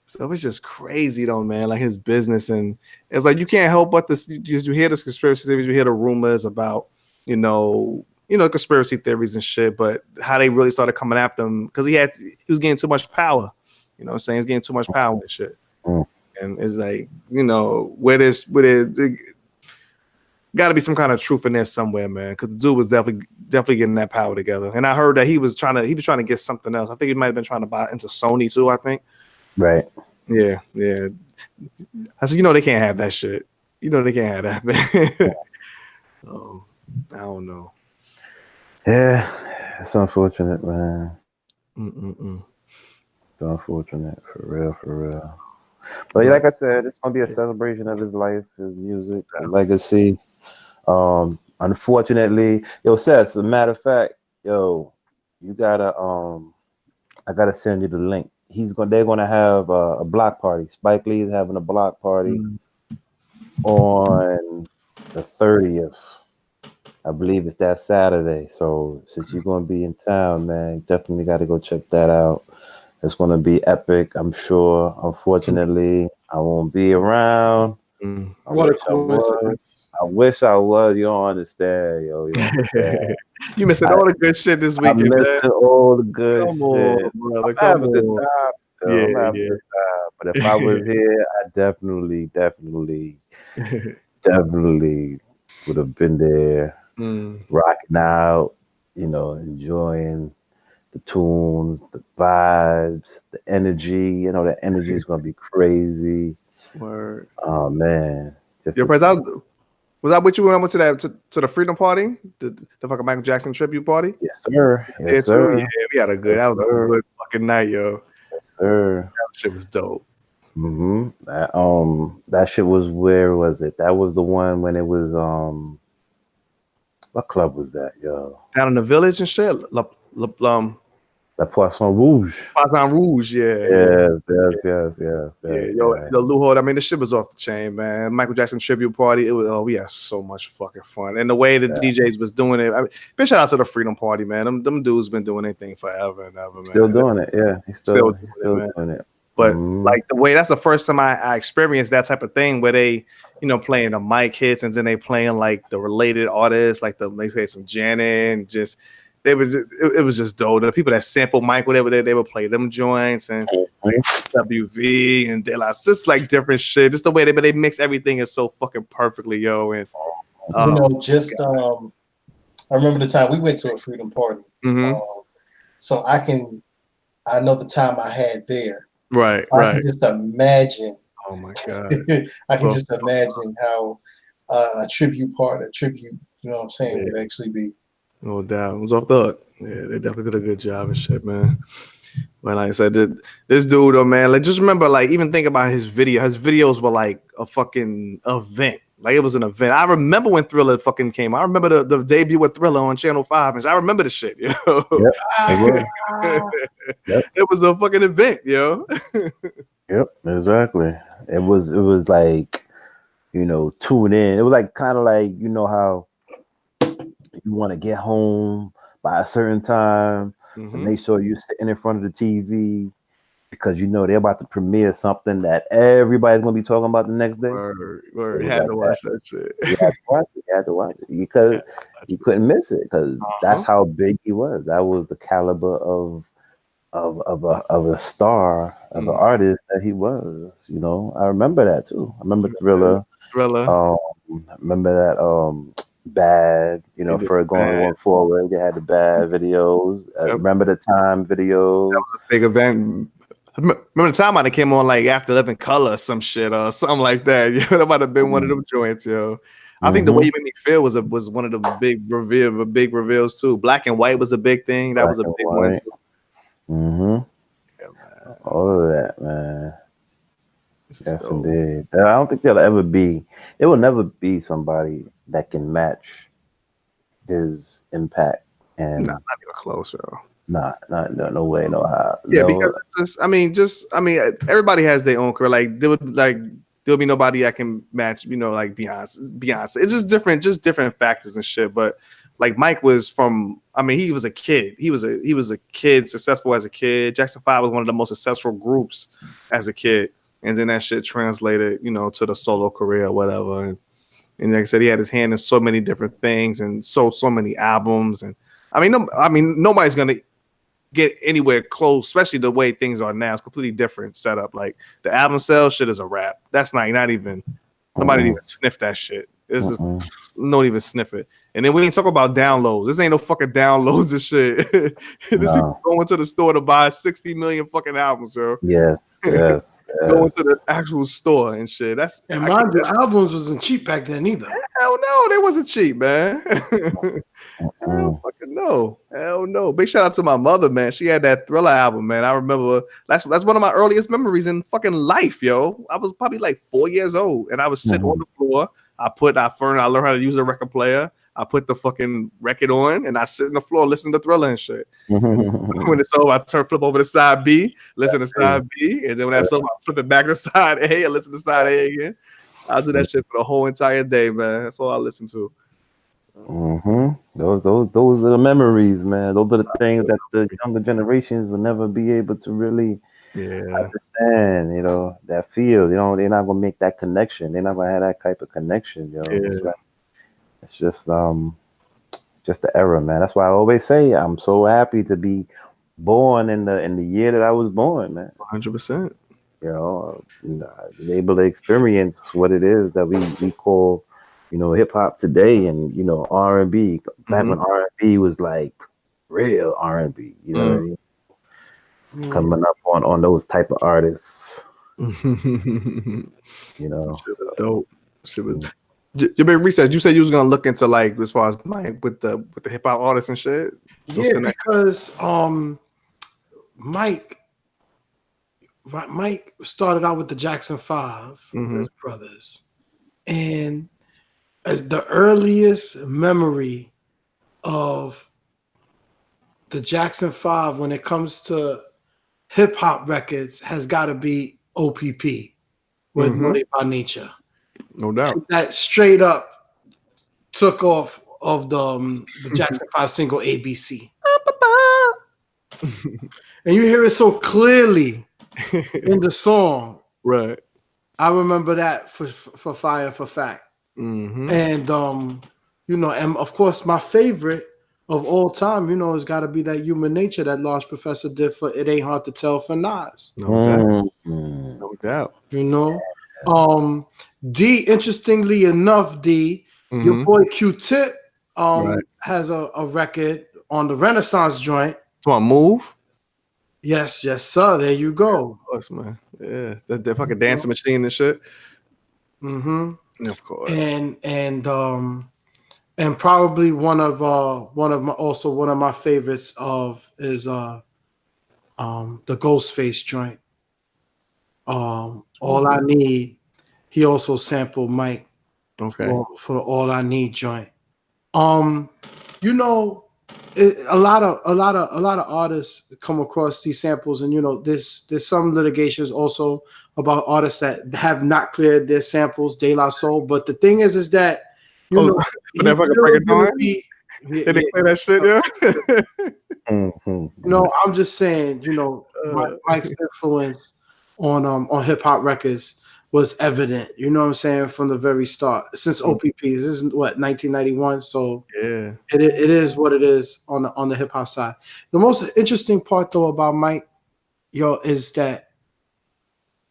A: so it's just crazy though, man. Like his business, and it's like you can't help but this. You hear this conspiracy theories, you hear the rumors about, conspiracy theories and shit, but how they really started coming after him because he was getting too much power. You know what I'm saying? He's getting too much power and shit. And it's like, where it got to be some kind of truth in there somewhere, man. Because the dude was definitely getting that power together. And I heard that he was trying to get something else. I think he might have been trying to buy into Sony too. I think.
C: Right.
A: Yeah. I said, they can't have that shit. They can't have that, man. I don't know.
C: Yeah, it's unfortunate, man. It's unfortunate, for real. But like I said, it's gonna be a celebration of his life, his music, his legacy. Unfortunately, Seth, as a matter of fact, you gotta I gotta send you the link. They're gonna have a block party. Spike Lee is having a block party on the 30th. I believe it's that Saturday. So since you're gonna be in town, man, you definitely gotta go check that out. It's going to be epic, I'm sure. Unfortunately, I won't be around. I wish I was. You don't understand, yo.
A: You missing all the good shit this weekend, man.
C: I'm missing all the good shit.
A: Brother,
C: I'm having a good time. I'm having a good time. But if I was here, I definitely would have been there, rocking out, enjoying the tunes, the vibes, the energy. The energy is gonna be crazy.
A: Word.
C: Oh man!
A: Your presence was that with you when I went to the Freedom Party, the fucking Michael Jackson tribute party?
C: Yes, sir.
A: Yes, sir. Yeah, we had a good. That was a good fucking night, yo.
C: Yes, sir.
A: That shit was dope.
C: That shit was, where was it? That was the one when it was what club was that, yo?
A: Down in the Village and shit.
C: La Poisson Rouge.
A: Poisson Rouge, yeah.
C: Yes.
A: The Lou Hord, I mean, the shit was off the chain, man. Michael Jackson tribute party. It was, we had so much fucking fun. And the way the DJs was doing it, big shout out to the Freedom Party, man. Them dudes been doing anything forever and ever, man.
C: Still doing it, yeah. He's still doing it.
A: But like the way, that's the first time I experienced that type of thing where they, playing the mic hits and then they playing like the related artists, like they played some Janet and just. It was just dope. The people that sample Mike, whatever they would play them joints and WV and De La, just like different shit. Just the way they mix everything is so fucking perfectly, yo. And
B: I remember the time we went to a Freedom Party. So I know the time I had there.
A: Right.
B: I can just imagine.
A: Oh my god!
B: I can just imagine how a tribute, you know what I'm saying, would actually be.
A: No doubt. It was off the hook. Yeah, they definitely did a good job and shit, man. But like I said, this dude, though, man, like just remember, like even think about his video. His videos were like a fucking event. Like it was an event. I remember when Thriller fucking came out. I remember the debut with Thriller on Channel 5. And I remember the shit, yo. It was a fucking event, yo.
C: Yep, exactly. It was like, tune in. It was like kind of like, how you want to get home by a certain time to make sure you're sitting in front of the TV because they're about to premiere something that everybody's gonna be talking about the next day.
A: Word. You had to watch that shit.
C: You had to watch it because you couldn't miss it because that's how big he was. That was the caliber of of a star of an artist that he was. You know, I remember that too. I remember Thriller.
A: Thriller.
C: I remember that Bad. You know, for going one forward, they had the Bad videos. Remember the Time videos.
A: That was a big event. Remember the time I came on like after 11 Color or some shit or something like that. Yeah, that might have been one of them joints, yo. I think the way you made me feel was one of the big reveals too. Black and White was a big thing. That was a big one too.
C: Yeah, all of that, man. Yes, indeed. I don't think there will never be somebody that can match his impact. And
A: not even close, yo.
C: No way, no how.
A: Yeah,
C: no.
A: because it's just, everybody has their own career. Like there'll be nobody that can match, like Beyonce. It's just different factors and shit. But like Mike was he was a kid. He was a kid, successful as a kid. Jackson 5 was one of the most successful groups as a kid. And then that shit translated, to the solo career or whatever. And like I said, he had his hand in so many different things and sold so many albums. And nobody's gonna get anywhere close, especially the way things are now. It's completely different setup. Like the album sales shit is a wrap. That's not even nobody even sniff that shit. Don't even sniff it. And then we ain't talk about downloads. This ain't no fucking downloads and shit. There's people going to the store to buy 60 million fucking albums, bro.
C: Yes.
A: Going to the actual store and shit.
D: And mind you, albums wasn't cheap back then either.
A: Hell no, they wasn't cheap, man. Hell fucking no. Hell no. Big shout out to my mother, man. She had that Thriller album, man. I remember that's one of my earliest memories in fucking life, yo. I was probably like 4 years old, and I was sitting on the floor. I learned how to use a record player. I put the fucking record on, and I sit on the floor listening to Thriller and shit. When it's over, I flip over to side B, listen to side B, and then when that's over, I flip it back to side A and listen to side A again. I'll do that shit for the whole entire day, man. That's all I listen to.
C: Those are the memories, man. Those are the things that the younger generations will never be able to really understand. That feel. They're not gonna make that connection. They're not gonna have that type of connection. It's just the era, man. That's why I always say I'm so happy to be born in the year that I was born, man.
A: 100%.
C: Able to experience what it is that we call, hip hop today, and R&B. Back when R&B was like real R&B, what I mean? Coming up on those type of artists,
A: Shit was dope. Shit was. Your big research. You said you was gonna look into like as far as Mike with the hip hop artists and shit.
D: Yeah, because Mike started out with the Jackson 5, his brothers, and as the earliest memory of the Jackson 5 when it comes to hip hop records has got to be OPP with Money by Nature.
A: No doubt.
D: That straight up took off of the Jackson 5 single ABC. And you hear it so clearly in the song.
A: Right.
D: I remember that for Fire for Fact. And and of course my favorite of all time, it's got to be that Human Nature that Large Professor did for It Ain't Hard to Tell for Nas.
A: No doubt.
D: D, interestingly enough, your boy Q-Tip has a record on the Renaissance joint.
A: So I move.
D: Yes, sir. There you go.
A: Of course, man. Yeah, the fucking dancing machine and shit. Of course.
D: And probably one of my favorites is the Ghostface joint. All I Need. He also sampled Mike.
A: Okay.
D: For the All I Need joint. A lot of artists come across these samples, and there's some litigations also about artists that have not cleared their samples, De La Soul. But the thing is that
A: but if I can break it down, did they play that shit? Yeah.
D: I'm just saying, Mike's influence on hip hop records was evident. You know what I'm saying, from the very start. Since OPPs, this is what 1991. So
A: Yeah.
D: it is what it is on the hip hop side. The most interesting part though about Mike, is that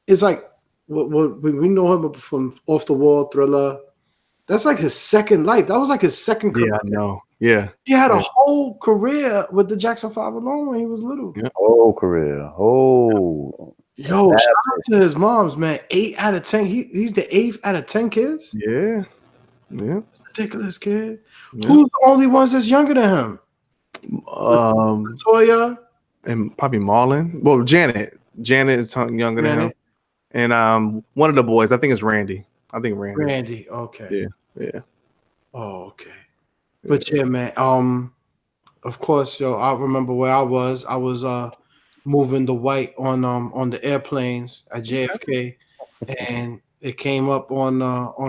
D: it's like what we know him from Off the Wall, Thriller. That's like his second life. That was like his second career.
A: Yeah, I know. Yeah.
D: He had a
A: Yeah.
D: whole career with the Jackson 5 alone when he was little.
A: Yeah.
C: Whole career. Whole.
D: Yo, shout out to his moms, man. 8 out of 10. He's the 8th out of 10 kids.
A: Yeah. Yeah.
D: Ridiculous kid.
A: Yeah.
D: Who's the only ones that's younger than him? Toya
A: and probably Marlon. Well, Janet. Janet is younger than him. And one of the boys, I think it's Randy.
D: Randy. Okay.
A: Yeah.
D: Oh, okay. But yeah, man. Of course, I remember where I was. I was moving the white on the airplanes at JFK, and it came up on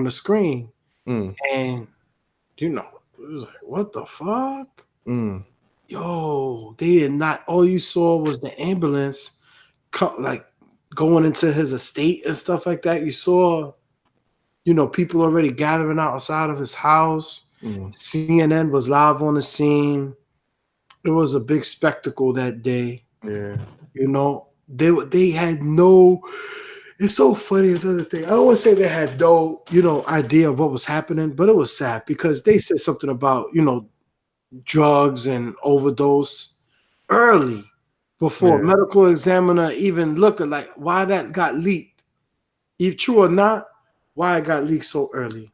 D: the screen, and it was like, what the fuck? Yo, they did not. All you saw was the ambulance, going into his estate and stuff like that. You saw, people already gathering outside of his house. CNN was live on the scene. It was a big spectacle that day.
A: Yeah.
D: They had no. It's so funny. Another thing, I don't want to say they had no, idea of what was happening, but it was sad because they said something about, drugs and overdose early before medical examiner even looked at like why that got leaked. If true or not, why it got leaked so early.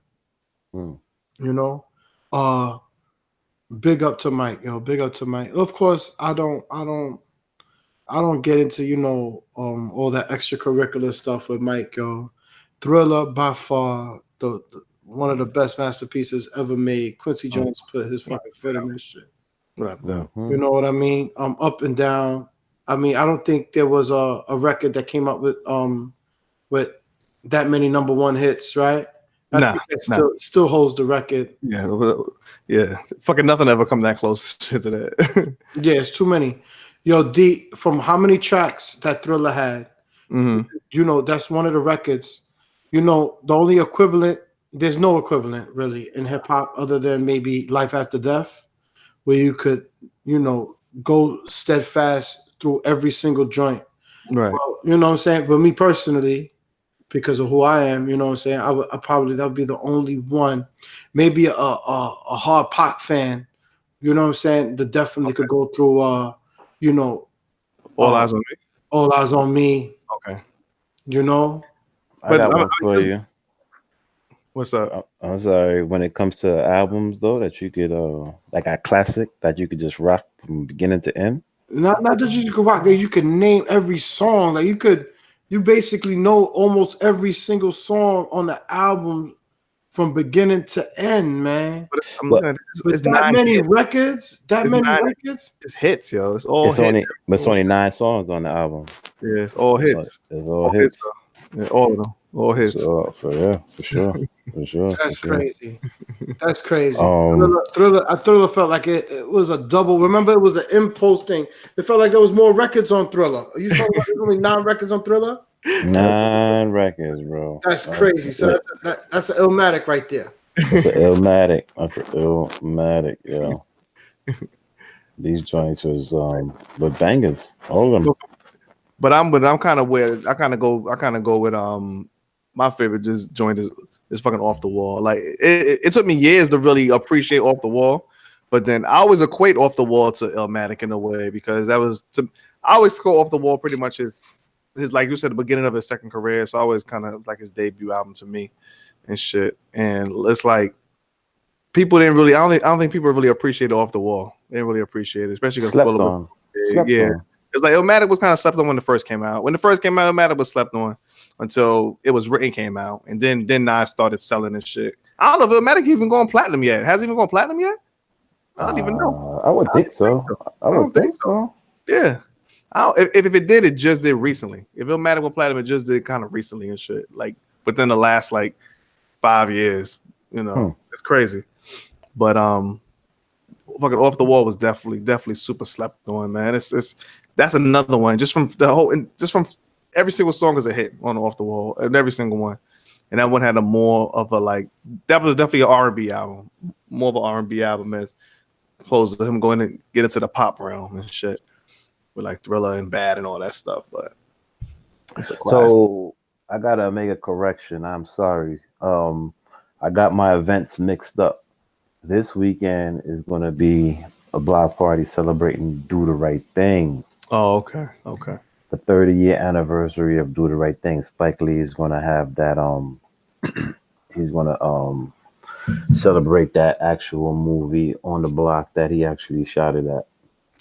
D: Big up to Mike, big up to Mike. Of course, I don't get into, all that extracurricular stuff with Mike, Thriller by far the one of the best masterpieces ever made. Quincy Jones put his fucking foot in this shit.
A: Right there.
D: You know what I mean? Up and down. I mean, I don't think there was a record that came up with that many number one hits, right? I think that still holds the record.
A: Yeah. Fucking nothing ever come that close to that.
D: Yeah, it's too many. Yo, D, from how many tracks that Thriller had, that's one of the records. The only equivalent, there's no equivalent really in hip hop other than maybe Life After Death, where you could, go steadfast through every single joint.
A: Right.
D: Well, you know what I'm saying? But me personally, because of who I am, you know what I'm saying? I probably, that would be the only one. Maybe a hard Pac fan, you know what I'm saying? That definitely could go through, All Eyes on Me. All Eyes on Me.
A: Okay.
C: I got one for you.
A: What's up?
C: I'm sorry. When it comes to albums, though, that you could like a classic that you could just rock from beginning to end.
D: Not that you could rock. You could name every song. Like you basically know almost every single song on the album from beginning to end, man.
A: But
D: it's that many records. Records.
A: It's hits, yo. It's all hits.
C: It's only 9 songs on the album.
A: Yeah, it's all hits.
C: It's all hits.
A: Yeah, all of them. All hits.
C: For sure.
D: That's crazy. That's crazy. Thriller felt like it was a double. Remember, it was the impulse thing. It felt like there was more records on Thriller. Are you talking about there's only 9 records on Thriller?
C: 9 records, bro.
D: That's crazy. So that's an Illmatic right there.
C: It's an Illmatic. Illmatic, yeah. These joints was with bangers, all of them.
A: But I'm kind of weird. I kind of go with my favorite joint is fucking Off the Wall. Like it took me years to really appreciate Off the Wall, but then I always equate Off the Wall to Illmatic in a way because I always go Off the Wall pretty much his like you said the beginning of his second career. So always kind of like his debut album to me and shit. And it's like people didn't really. I don't think people really appreciated Off the Wall. They didn't really appreciate it, especially because
C: slept on.
A: It's like Illmatic was kind of slept on when it first came out. When it first came out, Illmatic was slept on until It Was Written came out, and then Nas started selling and shit. I don't know if Illmatic even gone platinum yet. Has it even gone platinum yet? I don't even know.
C: I would think so. I would think so.
A: Yeah. If it did, it just did recently. If Illmatic went platinum, it just did kind of recently and shit. Like within the last 5 years. It's crazy. But fucking Off the Wall was definitely super slept on, man. That's another one. Just from every single song is a hit on Off the Wall, and every single one. And that one had a more of a like that was definitely an R&B album, more of an R&B album as opposed to him going to get into the pop realm and shit with like Thriller and Bad and all that stuff. But it's a classic.
C: So I gotta make a correction. I'm sorry. I got my events mixed up. This weekend is gonna be a block party celebrating Do the Right Thing.
A: Oh, okay, okay.
C: The 30-year anniversary of Do the Right Thing. Spike Lee is gonna have that. He's gonna celebrate that actual movie on the block that he actually shot it at.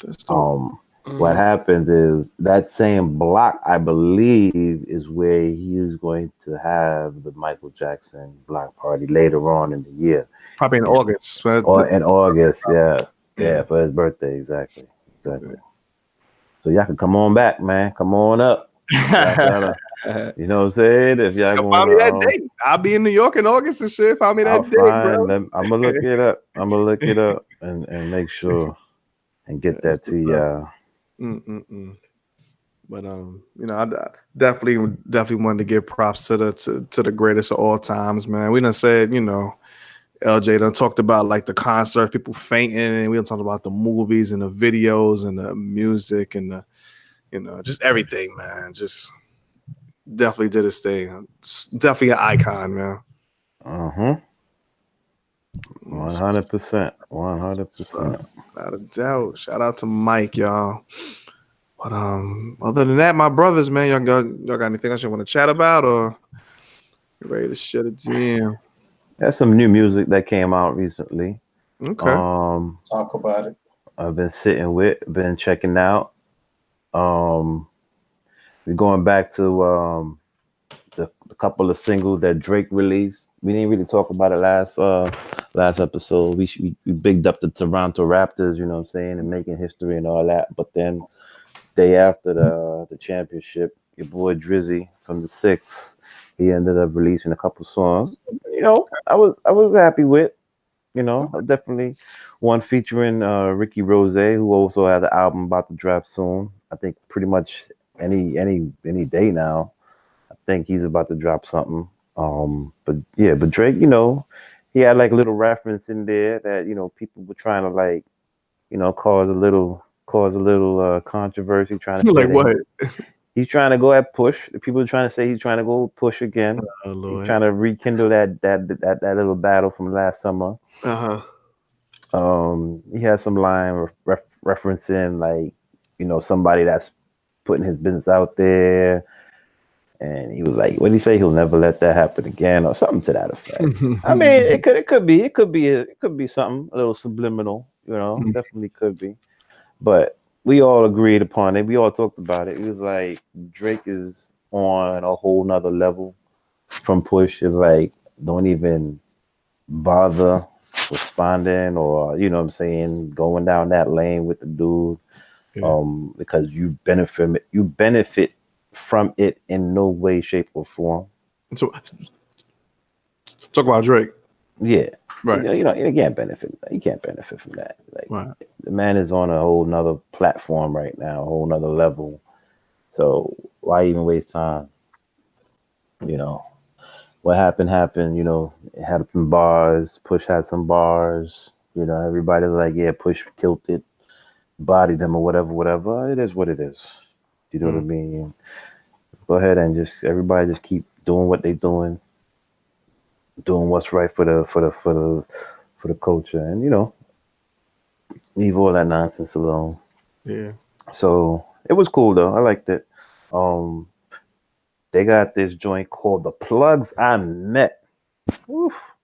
A: That's dope.
C: What happens is that same block, I believe, is where he is going to have the Michael Jackson block party later on in the year.
A: Probably in August.
C: Or in August, yeah, for his birthday, exactly. So y'all can come on back, man. Come on up. You know what I'm saying? If y'all
A: Find
C: want
A: me that date. I'll be in New York in August and shit. Find me that date, bro.
C: I'm gonna look it up. I'm gonna look it up and make sure and get that to y'all.
A: But I definitely wanted to give props to the greatest of all times, man. We done said, LJ done talked about like the concert, people fainting, and we done talked about the movies and the videos and the music and the just everything, man. Just definitely did his thing. It's definitely an icon, man.
C: 100%. 100%.
A: Without a doubt. Shout out to Mike, y'all. But other than that, my brothers, man, y'all got anything else you want to chat about, or you ready to shut it down?
C: There's some new music that came out recently.
A: Okay.
B: Talk about it.
C: I've been checking out. We're going back to the couple of singles that Drake released. We didn't really talk about it last episode. We bigged up the Toronto Raptors, you know what I'm saying, and making history and all that. But then day after the championship, your boy Drizzy from the Six, he ended up releasing a couple songs. I was happy with. Definitely one featuring Ricky Rose, who also had the album about to drop soon. I think pretty much any day now. I think he's about to drop something. But Drake, he had like a little reference in there that people were trying to like, cause a little controversy. Trying to
A: like what?
C: He's trying to go at Push. People are trying to say he's trying to go Push again.
A: Oh, Lord.
C: He's trying to rekindle that little battle from last summer. He has some line referencing like, somebody that's putting his business out there. And he was like, what did he say? He'll never let that happen again, or something to that effect. I mean, it could be something a little subliminal, definitely could be. But we all agreed upon it. We all talked about it. It was like Drake is on a whole nother level from Push. It's like, don't even bother responding or, going down that lane with the dude. Yeah. Because you benefit from it in no way, shape, or form.
A: So, talk about Drake.
C: Yeah.
A: Right.
C: You can't benefit. You can't benefit from that. Like,
A: right.
C: The man is on a whole nother platform right now, a whole nother level. So why even waste time? What happened. It had some bars. Push had some bars. Everybody was like, yeah, Push killed it, bodied them or whatever. It is what it is. You know what I mean? Go ahead and everybody just keep doing what they're doing what's right for the culture, and leave all that nonsense alone.
A: Yeah.
C: So it was cool though. I liked it. They got this joint called The Plugs I Met. Oof.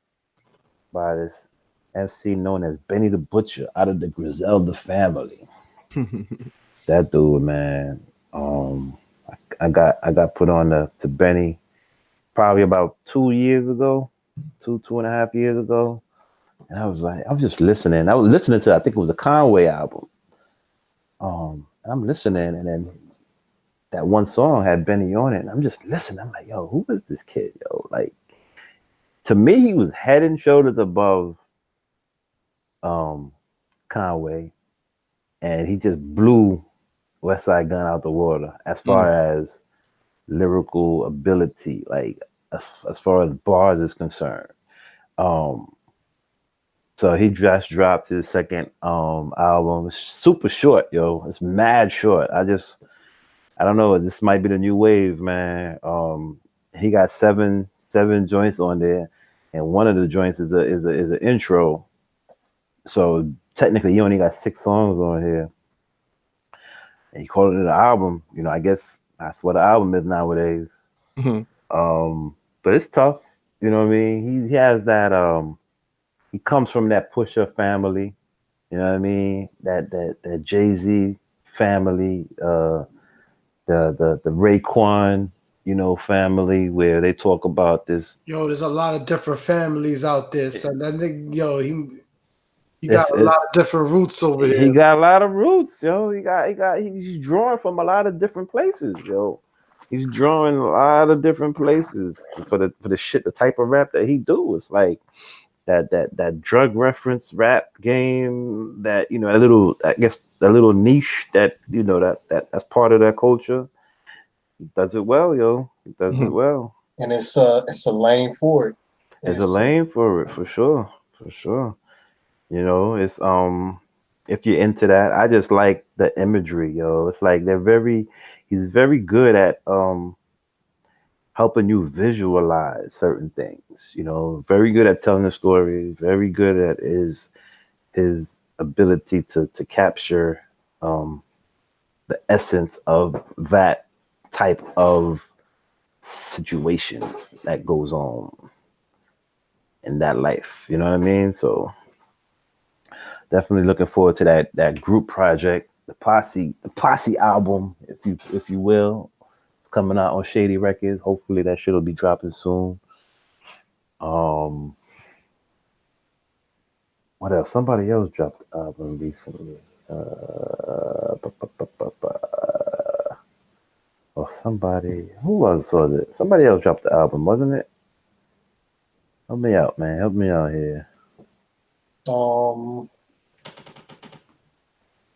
C: By this MC known as Benny the Butcher out of the Griselda family. That dude, man. I got put on to Benny probably about 2 years ago, 2.5 years ago. And I was just listening. I was listening to, I think it was a Conway album. I'm listening, and then that one song had Benny on it, and I'm just listening. I'm like, yo, who is this kid, yo? Like, to me, he was head and shoulders above Conway, and he just blew Westside Gun out the water as far as lyrical ability, like as far as bars is concerned. Um, so he just dropped his second album. It's super short, yo. It's mad short. I don't know. This might be the new wave, man. He got seven joints on there, and one of the joints is an intro. So technically, he only got 6 songs on here, and he called it an album. You know, I guess that's what an album is nowadays.
A: Mhm.
C: But it's tough. You know what I mean? He has that. He comes from that Pusha family. You know what I mean? That Jay-Z family. The Raekwon, you know, family, where they talk about this.
D: Yo, there's a lot of different families out there. So I think, yo, he got a
C: It's
D: lot of different roots over
C: he
D: there.
C: got a lot of roots, yo. He's drawing from a lot of different places, yo. He's drawing a lot of different places for the shit, the type of rap that he do. It's like that drug reference rap game, that you know, a little, I guess, a little niche that you know that's part of their culture. He does it well, yo. He does it
A: Mhm.
C: well.
B: And it's a lane for it.
C: There's a
B: It's
C: lane for it, for sure, for sure. You know, it's if you're into that, I just like the imagery, yo. It's like he's very good at helping you visualize certain things, you know, very good at telling the story, very good at his ability to capture um the essence of that type of situation that goes on in that life. You know what I mean? So definitely looking forward to that group project, the Posse album, if you will. It's coming out on Shady Records. Hopefully that shit'll be dropping soon. Um, what else? Somebody else dropped the album recently. Or somebody, who was it? Somebody else dropped the album, wasn't it? Help me out, man. Help me out here.
B: um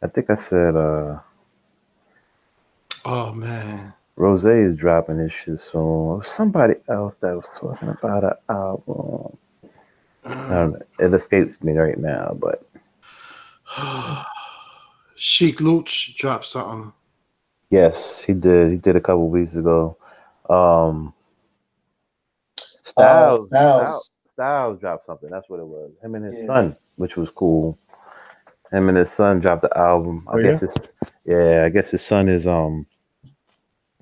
C: I think I said
D: Oh man.
C: Rose is dropping this shit soon. Somebody else that was talking about an album. I don't know. It escapes me right now, but
D: Sheik Luch dropped something.
C: yes, he did. He did a couple weeks ago. Um,
B: Styles.
C: Styles dropped something. That's what it was. Him and his
B: Yeah.
C: son, which was cool. Him and his son dropped the album.
A: Oh, yeah?
C: I guess his son is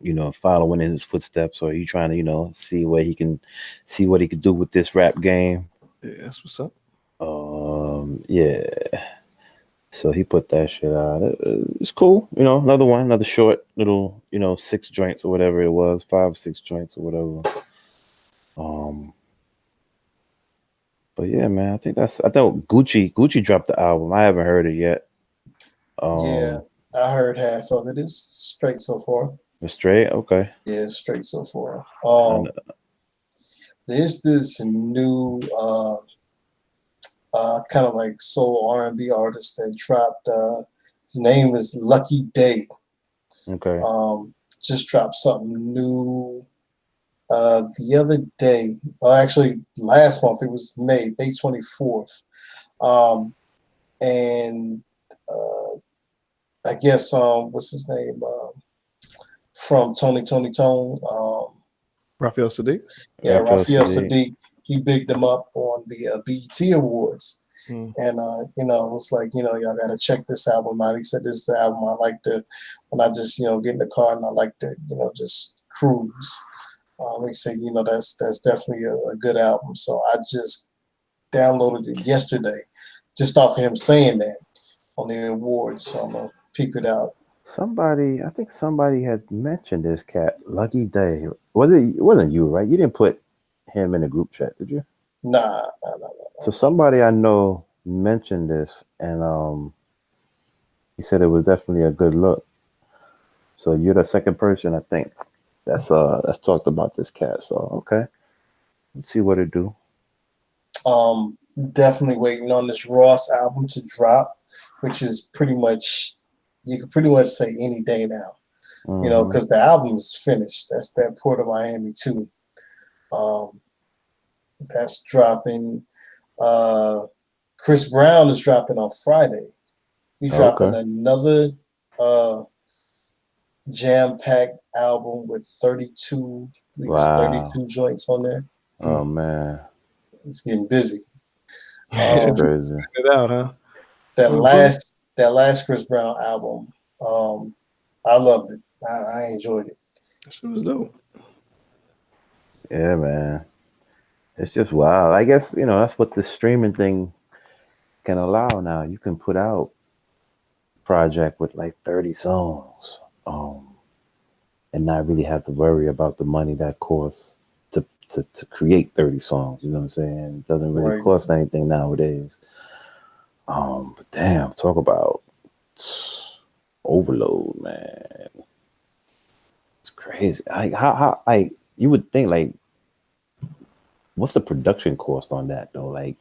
C: you know, following in his footsteps, or he trying to, you know, see what he can do with this rap game.
A: Yeah, that's what's up.
C: Yeah. So he put that shit out. It's cool, you know. Another short little, you know, 6 joints or whatever it was, 5, 6 joints or whatever. But yeah, man, I think Gucci dropped the album. I haven't heard it yet.
B: Yeah. I heard half of it. It's straight so far.
C: It's straight, okay.
B: Yeah, it's straight so far.
C: And,
B: There's this new kind of like soul R&B artist that dropped. His name is Lucky Day.
C: okay.
B: Just dropped something new the other day. Actually, last month. It was May 24th. And I guess what's his name from Tony Tone.
A: Raphael Sadiq.
B: Yeah,
C: Raphael
B: Raphael
C: Sadiq.
B: Sadiq. He bigged him up on the BET Awards.
A: Mm.
B: And you know, it was like, you know, y'all gotta check this album out. He said this is the album I like to when I just, you know, get in the car and I like to, you know, just cruise. He said, you know, that's definitely a good album. So I just downloaded it yesterday, just off of him saying that on the awards. So I'm gonna peep it out.
C: I think somebody had mentioned this cat, Lucky Day. It wasn't you, right? You didn't put him in a group chat, did you?
B: Nah.
C: So somebody I know mentioned this, and he said it was definitely a good look. So you're the second person I think that's talked about this cat. So okay, let's see what it do.
B: Definitely waiting on this Ross album to drop, which is pretty much, you could pretty much say any day now. You know, because the album is finished. That's that Port of Miami too. That's dropping. Chris Brown is dropping on Friday. He's dropping another jam-packed album with 32, I think it's 32 joints on there.
C: Oh man,
B: it's getting busy.
C: Crazy.
A: It out, huh?
B: That last Chris Brown album, I loved it. I enjoyed it.
A: That shit was dope.
C: Yeah, man. It's just wild. I guess, you know, that's what the streaming thing can allow now. You can put out a project with like 30 songs, and not really have to worry about the money that costs to create 30 songs. You know what I'm saying? It doesn't really cost anything nowadays. But damn, talk about overload, man. It's crazy. Like how like you would think, like, what's the production cost on that though? Like,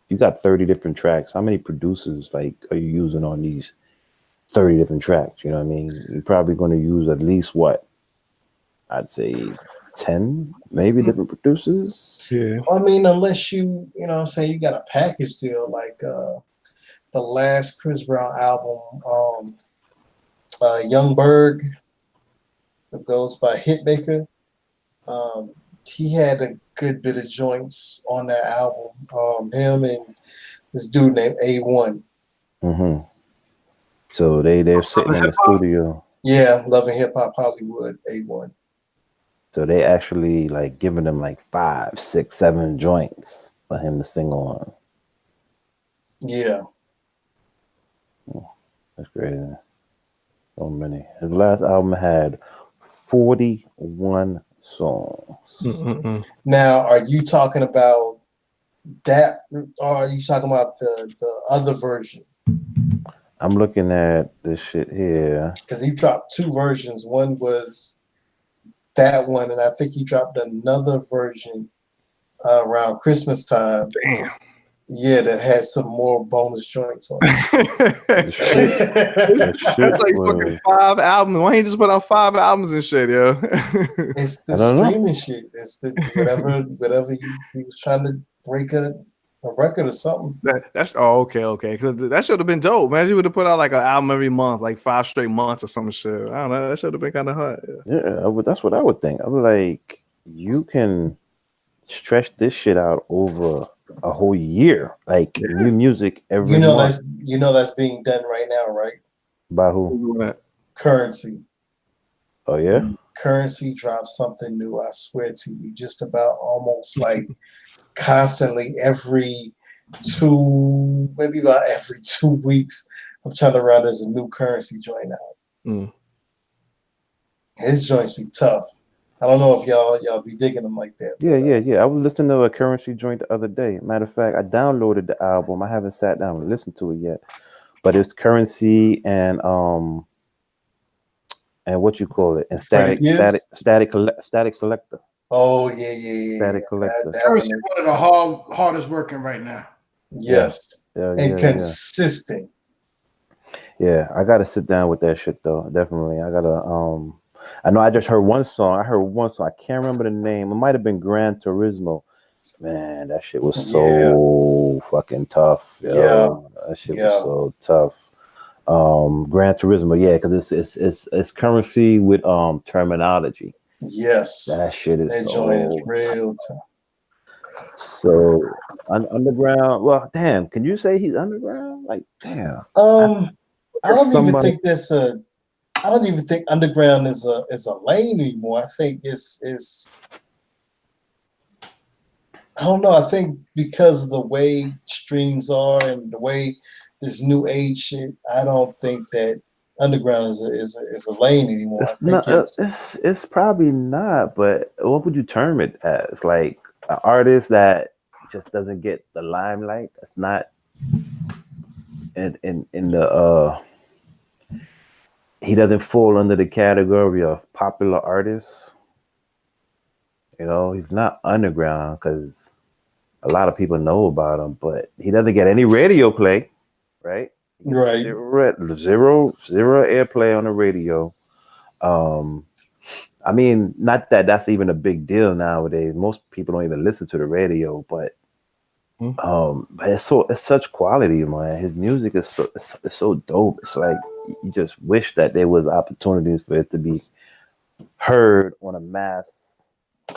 C: you got 30 different tracks. How many producers like are you using on these 30 different tracks? You know what I mean? You're probably going to use at least what? I'd say 10, maybe different producers.
A: Yeah.
B: I mean, unless you know what I'm saying, you got a package deal like the last Chris Brown album, Young Berg, that goes by Hitmaker. He had a good bit of joints on that album. Him and this dude named A1.
C: Mm-hmm. So they're sitting in the studio.
B: Yeah, Love and Hip Hop Hollywood, A1.
C: So they actually like giving them like 5, 6, 7 joints for him to sing on.
B: Yeah.
C: Oh, that's crazy. So many. His last album had 41 songs.
A: Mm-mm-mm.
B: Now, are you talking about that, or are you talking about the other version?
C: I'm looking at this shit here.
B: Because he dropped 2 versions. One was that one, and I think he dropped another version around Christmas time.
A: Damn.
B: Yeah, that had some more bonus joints on it.
A: That's like fucking 5 albums. Why ain't you just put out 5 albums and shit, yo?
B: It's the streaming shit. It's the whatever he was trying to break a record or something.
A: That's okay. Because that should have been dope, man. You would have put out like an album every month, like 5 straight months or some shit. I don't know. That should have been kind of hot.
C: Yeah, that's what I would think. I was like, you can stretch this shit out over a whole year, like new music every month.
B: That's being done right now, right?
C: By who?
B: Currency.
C: Oh yeah.
B: Currency drops something new. I swear to you, just about almost like constantly every 2 weeks. I'm trying to run as a new Currency joint out. His joints be tough. I don't know if y'all be digging them like that.
C: Yeah. I was listening to a Currency joint the other day. Matter of fact, I downloaded the album. I haven't sat down and listened to it yet, but it's Currency and what you call it, and Static Selector.
B: Oh yeah.
C: Static Collector.
D: Currency one of the hardest working right now.
B: Yes, and consistent.
C: Yeah, I gotta sit down with that shit though. Definitely, I gotta. I know I just heard one song. I can't remember the name. It might have been Gran Turismo. Man, that shit was so fucking tough. Yo. Yeah, that shit was so tough. Gran Turismo, yeah, because it's Currency with terminology.
B: Yes,
C: that shit is
B: that joint is real tough.
C: So underground. Well, damn. Can you say he's underground? Like, damn.
B: I don't even think underground is a lane anymore. I think it's I don't know. I think because of the way streams are and the way this new age shit, I don't think that underground is a lane anymore.
C: It's probably not, but what would you term it as? Like an artist that just doesn't get the limelight. That's not in the he doesn't fall under the category of popular artists. You know, he's not underground because a lot of people know about him, but he doesn't get any radio play, right?
B: Right.
C: Zero airplay on the radio. I mean, not that that's even a big deal nowadays. Most people don't even listen to the radio, but but it's such quality, man. His music is it's so dope. It's like you just wish that there was opportunities for it to be heard on a mass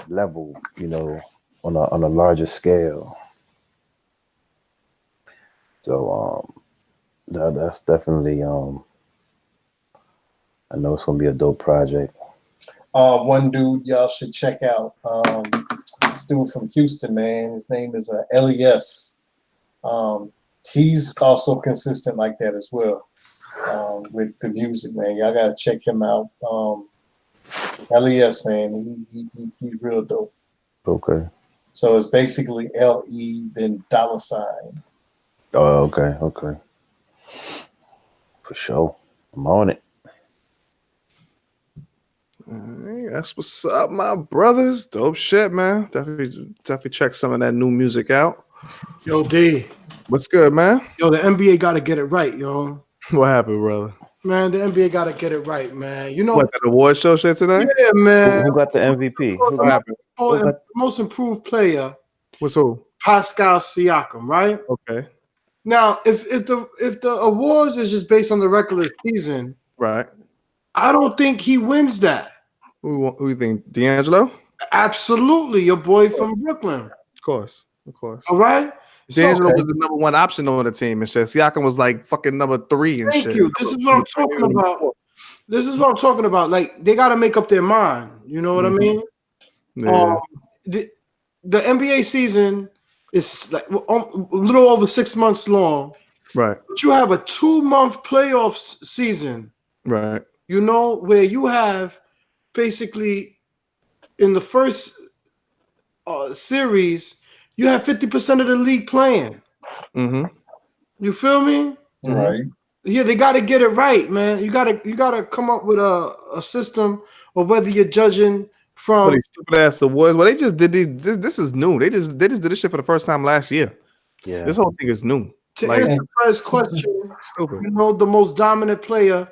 C: level, you know, on a larger scale. So that's definitely I know it's gonna be a dope project.
B: One dude y'all should check out. This dude from Houston, man. His name is Les. He's also consistent like that as well with the music, man. Y'all gotta check him out. Les, man, he's real dope.
C: Okay.
B: So it's basically LE then $.
C: Oh, okay. For sure. I'm on it.
A: Hey, that's what's up, my brothers. Dope shit, man. Definitely check some of that new music out.
D: Yo, D.
A: What's good, man?
D: Yo, the NBA got to get it right, yo.
A: What happened, brother?
D: Man, the NBA got to get it right, man. You know
A: What, that award show shit tonight?
D: Yeah, man.
C: Who got the MVP?
A: What happened?
D: Most improved player,
A: What's who?
D: Pascal Siakam, right?
A: Okay.
D: Now, if the awards is just based on the regular season,
A: Right.
D: I don't think he wins that.
A: Who you think? D'Angelo?
D: Absolutely, your boy from Brooklyn.
A: Of course.
D: All right.
A: D'Angelo was the number one option on the team and shit. Siakam was like fucking number 3 and shit.
D: Thank you. This is what I'm talking about. This is what I'm talking about. Like, they got to make up their mind. You know what I mean?
A: Yeah.
D: The NBA season is like a little over 6 months long.
A: Right.
D: But you have a 2-month playoff season.
A: Right.
D: You know, where you have basically in the first series, you have 50% of the league playing.
A: Mm-hmm.
D: You feel me?
B: Right.
D: Yeah, they got to get it right, man. You gotta come up with a system of whether you're judging from
A: these stupid ass awards. Well, they just did these. This is new. They just did this shit for the first time last year.
C: Yeah.
A: This whole thing is new.
D: To
A: Like,
D: answer the first question,
A: stupid.
D: you know, the most dominant player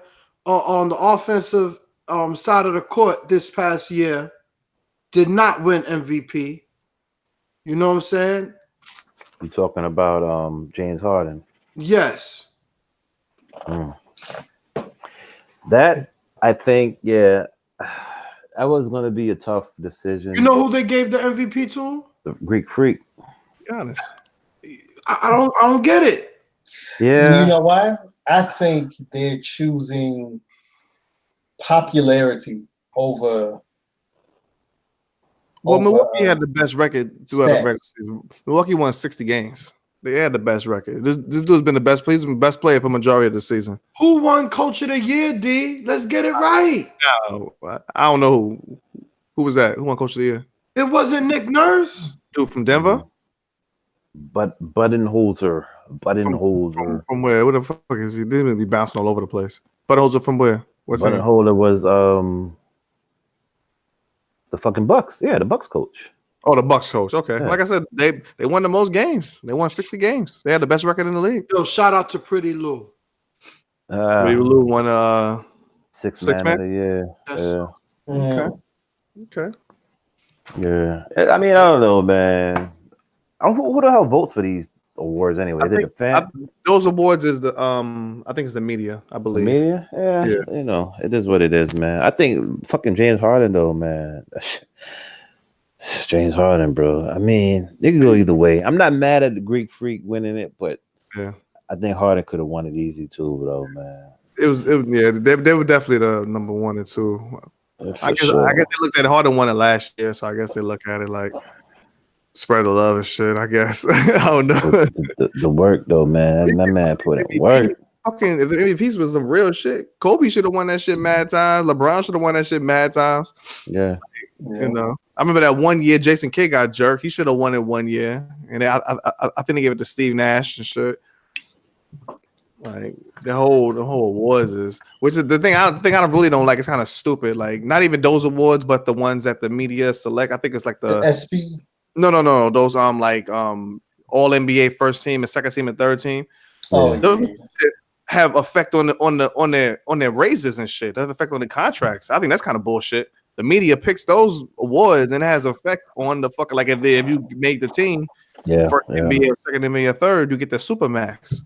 D: on the offensive side of the court this past year did not win MVP. You know what I'm saying?
C: You talking about James Harden?
D: Yes.
C: That I think, yeah, that was going to be a tough decision.
D: You know who they gave the MVP to?
C: The Greek Freak.
A: Be honest.
D: I don't get it.
C: Yeah.
B: You know why? I think they're choosing popularity over.
A: Well,
B: over,
A: Milwaukee had the best record throughout the regular
B: stats.
A: season. Milwaukee won 60 games. They had the best record. This dude's been the best player. He's been the best player for majority of the season.
D: Who won Coach of the Year, D? Let's get it right.
A: No, I don't know who was that. Who won Coach of the Year?
D: It wasn't Nick Nurse.
A: Dude from Denver.
C: But Budenholzer.
A: From where? What the fuck is he? They be bouncing all over the place. Budenholzer from where? What's that?
C: Budenholzer was the fucking Bucks. Yeah, the Bucks coach.
A: Oh, the Bucks coach. Okay.
C: Yeah.
A: Like I said, they won the most games. They won 60 games. They had the best record in the league.
D: Yo, shout out to Pretty Lou.
A: Lou won
C: Six
A: man
C: man of the year.
D: That's-
C: Yeah.
A: Okay.
C: Yeah. I mean, I don't know, man. Who the hell votes for these awards anyway? Is it the fan?
A: Those awards is the I think it's the media, I
C: The
A: believe.
C: media? Yeah. You know, it is what it is, man. I think fucking James Harden though, man. James Harden, bro. I mean, it could go either way. I'm not mad at the Greek Freak winning it, but
A: Yeah.
C: I think Harden could have won it easy too, though, man.
A: It was yeah, they were definitely the number 1 and 2.
C: For
A: I guess
C: sure.
A: they looked at Harden won it last year, so I guess they look at it like spread the love and shit, I guess. I don't know.
C: the work though, man. That man put in work.
A: Fucking, if the MVPs was some real shit, Kobe should have won that shit mad times. LeBron should have won that shit mad times.
C: Yeah.
A: You know, I remember that one year Jason Kidd got jerked. He should have won it one year, and I think they gave it to Steve Nash and shit. Like the whole awards is, which is the thing I really don't like. It's kind of stupid. Like not even those awards, but the ones that the media select. I think it's like the
B: SP.
A: No. Those all NBA first team and second team and third team.
B: Oh,
A: Those
B: yeah.
A: shits have effect on their raises and shit. That have effect on the contracts. I think that's kind of bullshit. The media picks those awards and it has effect on the fucking like if you make the team, first NBA, second NBA, third, you get the Supermax,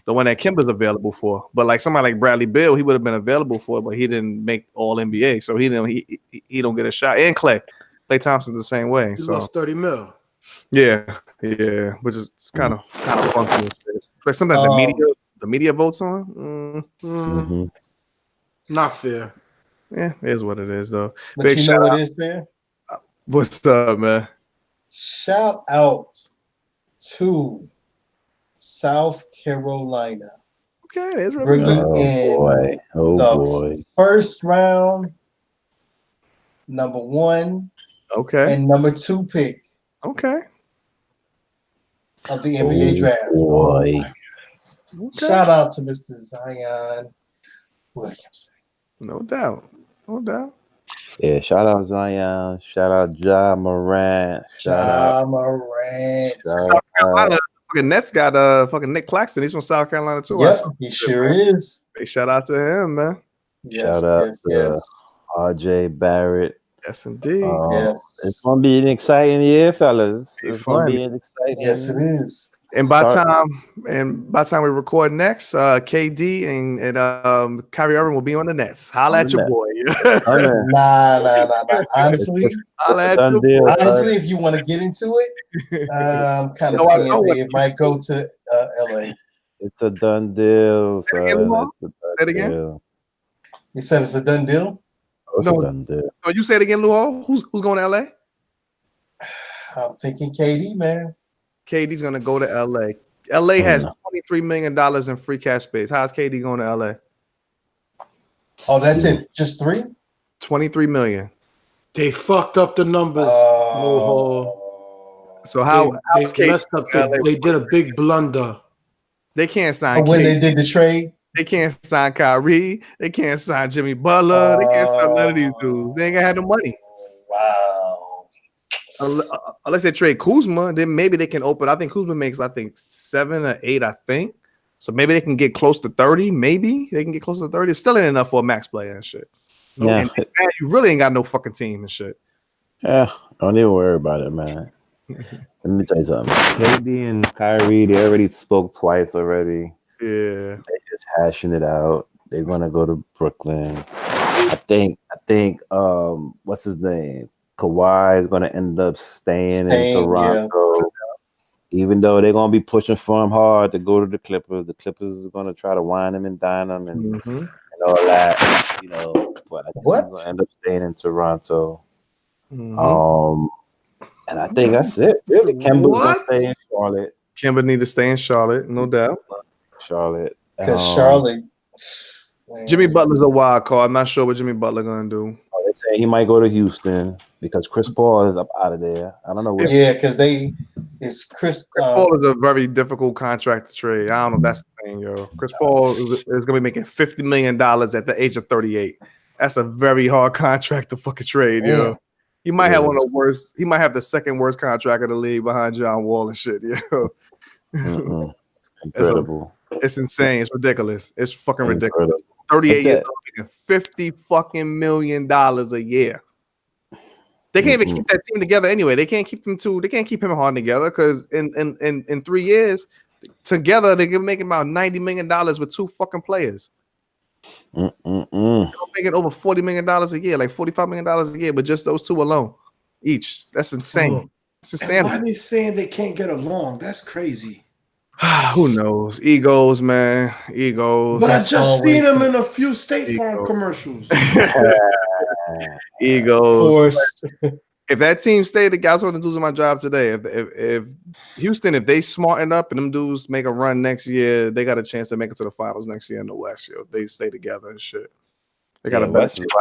A: the one that Kemba's available for. But like somebody like Bradley Beal, he would have been available for, but he didn't make All NBA, so he don't get a shot. And Klay Thompson's the same way.
D: He
A: So
D: lost 30 mil.
A: yeah, which is kind of funky. It's like something that the media votes on.
D: Not fair.
A: Yeah, it is what it is though.
B: But
A: Big
B: you know
A: shout
B: what
A: out.
B: is there?
A: What's up, man?
B: Shout out to South Carolina
A: Okay, it's
B: bringing in the first round, number 1 and number 2 pick of the NBA draft.
C: Boy.
B: Shout out to Mr. Zion Williamson.
A: No doubt.
C: Yeah, shout out Zion, shout out Ja Morant,
B: Ja Morant.
A: South Carolina, fucking Nets got fucking Nick Claxton. He's from South Carolina too.
B: Yep, he sure is.
A: Big shout out to him, man.
B: Yes,
C: shout out to RJ Barrett.
A: Yes, indeed.
C: It's gonna be an exciting year, fellas. It's gonna be an exciting year.
B: Yes, it is.
A: And by the time we record next, KD and Kyrie Irving will be on the Nets. Holla at your boy.
B: Nah. Honestly,
C: if
B: you want to get into it, I'm kind of seeing it might go to LA.
C: It's a done deal.
A: Say it again.
B: You said it's a done deal?
C: It's a done deal.
A: Oh, you say it again, Luo? Who's going to LA?
B: I'm thinking KD, man.
A: KD's gonna go to LA. LA has $23 million in free cash space. How's KD going to LA?
B: Oh, that's it. Just 3?
A: 23 million.
D: They fucked up the numbers.
A: So how
D: they messed up? They did a big blunder.
A: They can't sign
B: when
A: KD.
B: they did the trade.
A: They can't sign Kyrie. They can't sign Jimmy Butler. They can't sign none of these dudes. They ain't gonna have the money.
B: Wow.
A: Unless they trade Kuzma, then maybe they can open. I think Kuzma makes 7 or 8. I think so. Maybe they can get close to 30. Maybe they can get close to 30. It's still ain't enough for a max player and shit.
C: Yeah,
A: and you really ain't got no fucking team and shit.
C: Yeah, don't even worry about it, man. Let me tell you something. KD and Kyrie, they already spoke twice already.
A: Yeah,
C: they're just hashing it out. They're gonna go to Brooklyn. I think. What's his name? Kawhi is gonna end up staying in Toronto. Yeah. Even though they're gonna be pushing for him hard to go to the Clippers. The Clippers are gonna try to wine him and dine him and all that. But I think he's gonna end up staying in Toronto. And I think that's it. Really, Kemba's gonna stay in Charlotte.
A: Kemba need to stay in Charlotte, no doubt.
C: Charlotte,
B: because Charlotte.
A: Jimmy Butler's a wild card. I'm not sure what Jimmy Butler gonna do.
C: They say he might go to Houston because Chris Paul is up out of there. I don't know.
B: Because Chris
A: Paul is a very difficult contract to trade. I don't know if that's the thing, yo. Chris Paul is gonna be making $50 million at the age of 38. That's a very hard contract to fucking trade, yo. He might have one of the worst. He might have the second worst contract of the league behind John Wall and shit, yo.
C: Incredible.
A: It's insane. It's ridiculous. It's fucking ridiculous. 38 years old, making $50 fucking million a year. They can't even keep that team together anyway. They can't keep them two. They can't keep him hard together because in 3 years together they can make about $90 million with 2 fucking players. They're making over $40 million a year, like $45 million a year, but just those 2 alone each. That's insane. It's insane.
D: Why are they saying they can't get along? That's crazy.
A: Who knows? Egos, man. Egos.
D: But I just seen them in a few State Farm commercials.
A: Egos. If that team stayed together, I was going to do my job today. If Houston, if they smarten up and them dudes make a run next year, they got a chance to make it to the finals next year in the West. Yo, if they stay together and shit. They got a better chance.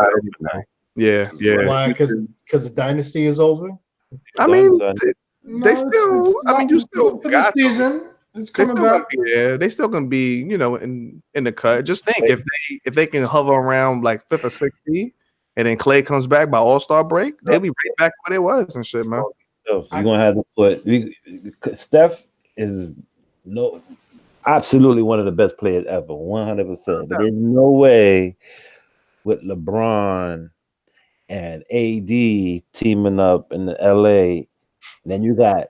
A: Yeah.
B: Why? Because the dynasty is over.
A: I mean, they still. I mean, you still got
D: the season. It's coming back.
A: They still gonna be, in the cut. Just think if they can hover around like 5th or 6th seed, and then Klay comes back by All-Star break, they'll be right back where they was and shit, man.
C: You're gonna have to put Steph is absolutely one of the best players ever, 100%. But there's no way with LeBron and AD teaming up in the LA. And then you got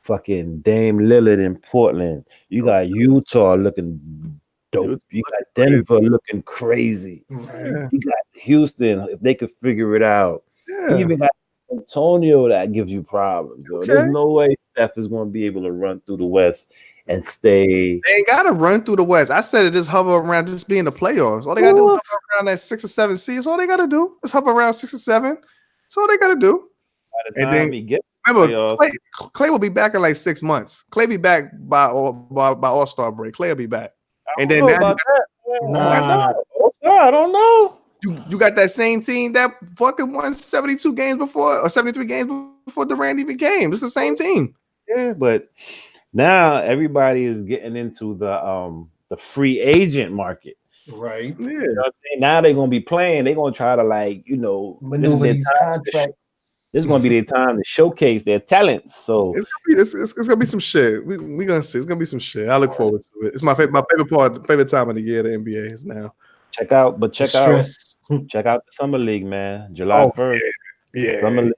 C: fucking Dame Lillard in Portland. You got Utah looking dope. You got Denver looking crazy.
B: Right.
C: You got Houston if they could figure it out. You
A: Yeah.
C: even got Antonio that gives you problems. So
A: Okay.
C: there's no way Steph is going to be able to run through the West and stay.
A: They ain't gotta run through the West. I said it, just hover around, just be in the playoffs. All they gotta do is hover around that 6 or 7 seeds. All they gotta do is hover around 6 or 7. That's all they gotta do.
C: By the
A: And
C: time
A: then-
C: he gets
A: Remember,
C: playoffs,
A: Clay will be back in like 6 months. Clay be back by All-Star break. Clay will be back. And then
C: I
A: now
C: don't know about that.
B: Nah.
C: I don't know.
A: you got that same team that fucking won 72 games before or 73 games before Durant even came. It's the same team.
C: Yeah, but now everybody is getting into the free agent market.
B: Right.
A: Yeah.
C: You know what I'm saying? Now they're gonna be playing. They're gonna try to
B: Maneuver
C: their
B: these
C: time.
B: contracts.
C: This is gonna be their time to showcase their talents. So
A: It's gonna be some shit. We gonna see. It's gonna be some shit. I look forward to it. It's my favorite time of the year. The NBA is now.
C: check out the summer league, man. July
A: Oh,
C: 1st.
A: Yeah.
C: Summer league.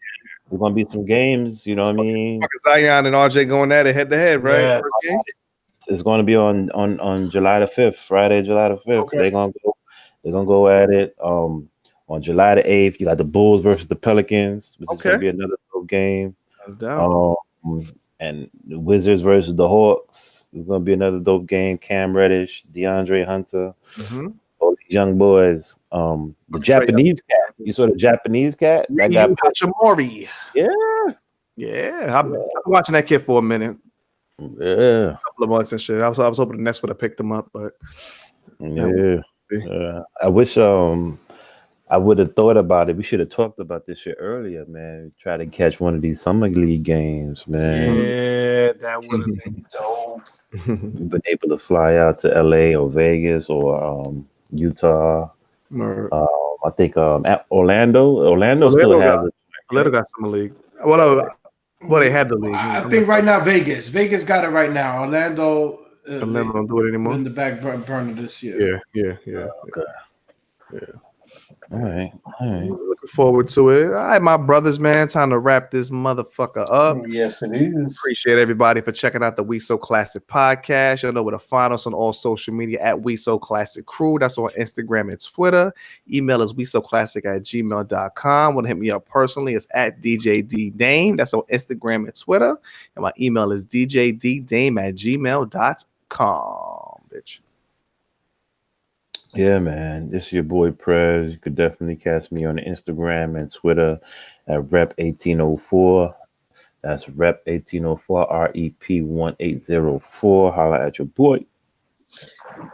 C: There's gonna be some games. You know what I mean?
A: Fucking Zion and RJ going at it head to head, right?
B: Yeah.
A: First game?
C: It's gonna be on July the 5th, Friday, July the 5th.
A: Okay.
C: They're gonna go at it. On July the 8th, you got the Bulls versus the Pelicans, which is gonna be another dope game.
A: No doubt.
C: And the Wizards versus the Hawks. There's gonna be another dope game. Cam Reddish, DeAndre Hunter,
A: Mhm.
C: all these young boys. The Japanese cat. You saw the Japanese cat? That got
A: Ryu Hachimura.
C: Yeah.
A: Yeah. I've been watching that kid for a minute,
C: Yeah.
A: a couple of months and shit. I was hoping the Nets would have picked him up, but
C: Yeah. I wish I would have thought about it. We should have talked about this shit earlier, man. Try to catch one of these summer league games, man.
B: Yeah, that would have been dope.
C: We've been able to fly out to LA or Vegas or Utah. I think at Orlando still has it.
A: Orlando got summer league. Well, they had the league.
D: I think right now Vegas got it right now. Orlando
A: don't do it anymore.
D: in the back burner this year.
A: Yeah.
C: Okay. All right.
A: Looking forward to it. All right, my brothers, man. Time to wrap this motherfucker up.
B: Yes, it is.
A: Appreciate everybody for checking out the We So Classic podcast. You'll know where to find us on all social media at We So Classic Crew. That's on Instagram and Twitter. Email is WeSoClassic@gmail.com. Want to hit me up personally? It's at DJD Dame. That's on Instagram and Twitter. And my email is djddame@gmail.com. Bitch.
C: Yeah, man. This is your boy Prez. You could definitely catch me on Instagram and Twitter at Rep1804. That's Rep1804, REP1804. Holla at your boy.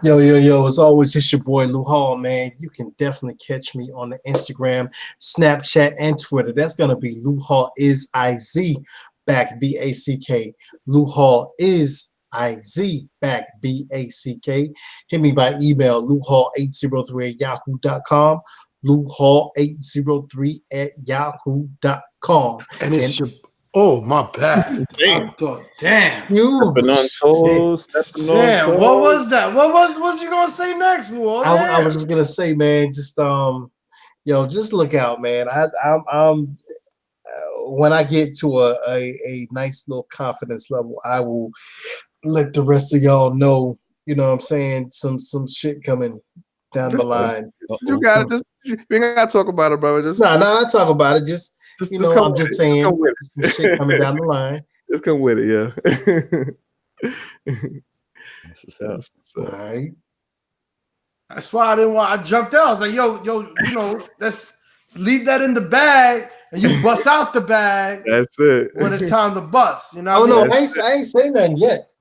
B: Yo, as always, it's your boy Lou Hall, man. You can definitely catch me on the Instagram, Snapchat, and Twitter. That's gonna be Lou Hall is IZ back BACK. Lou Hall is IZ back BACK. Hit me by email, louhall803@yahoo.com. louhall803@yahoo.com.
D: And it's your my bad.
A: Damn.
D: I thought, damn.
B: You
C: Stepping on toes. Stepping on
D: Damn,
C: toes.
D: what was that? What you gonna say next, Lou?
B: I was just gonna say, man, just just look out, man. I'm when I get to a nice little confidence level, I will let the rest of y'all know. You know what I'm saying? Some shit coming down the line.
A: You got it. You ain't gotta talk about it, brother. Just
B: not talk about it. Just
A: just
B: you
A: come
B: know, I'm
A: with
B: just
A: it.
B: saying
A: come with it.
B: some shit coming down the line.
A: Just come with it, yeah.
C: That's what's up.
B: All right.
D: That's why I didn't want. I jumped out. I was like, yo, let's leave that in the bag, and you bust out the bag
A: That's it.
D: when it's time to bust. You know?
B: Oh
D: what
B: no,
D: I mean?
B: I ain't saying nothing yet.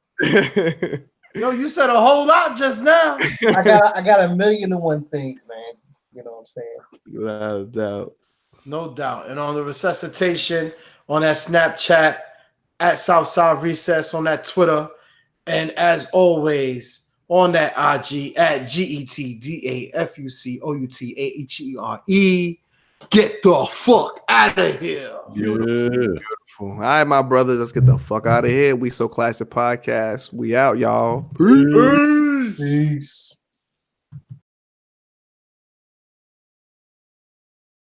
D: Yo, you said a whole lot just now.
B: I got a million and one things, man. You know what I'm saying?
A: Without doubt.
D: No doubt. And on the resuscitation, on that Snapchat, at Southside Recess, on that Twitter, and as always, on that IG at GETDAFUCOUTAHERE. Get the fuck out of here.
C: Yeah.
A: All right, my brothers, let's get the fuck out of here. We So Classic Podcast. We out, y'all. Peace.
B: Peace.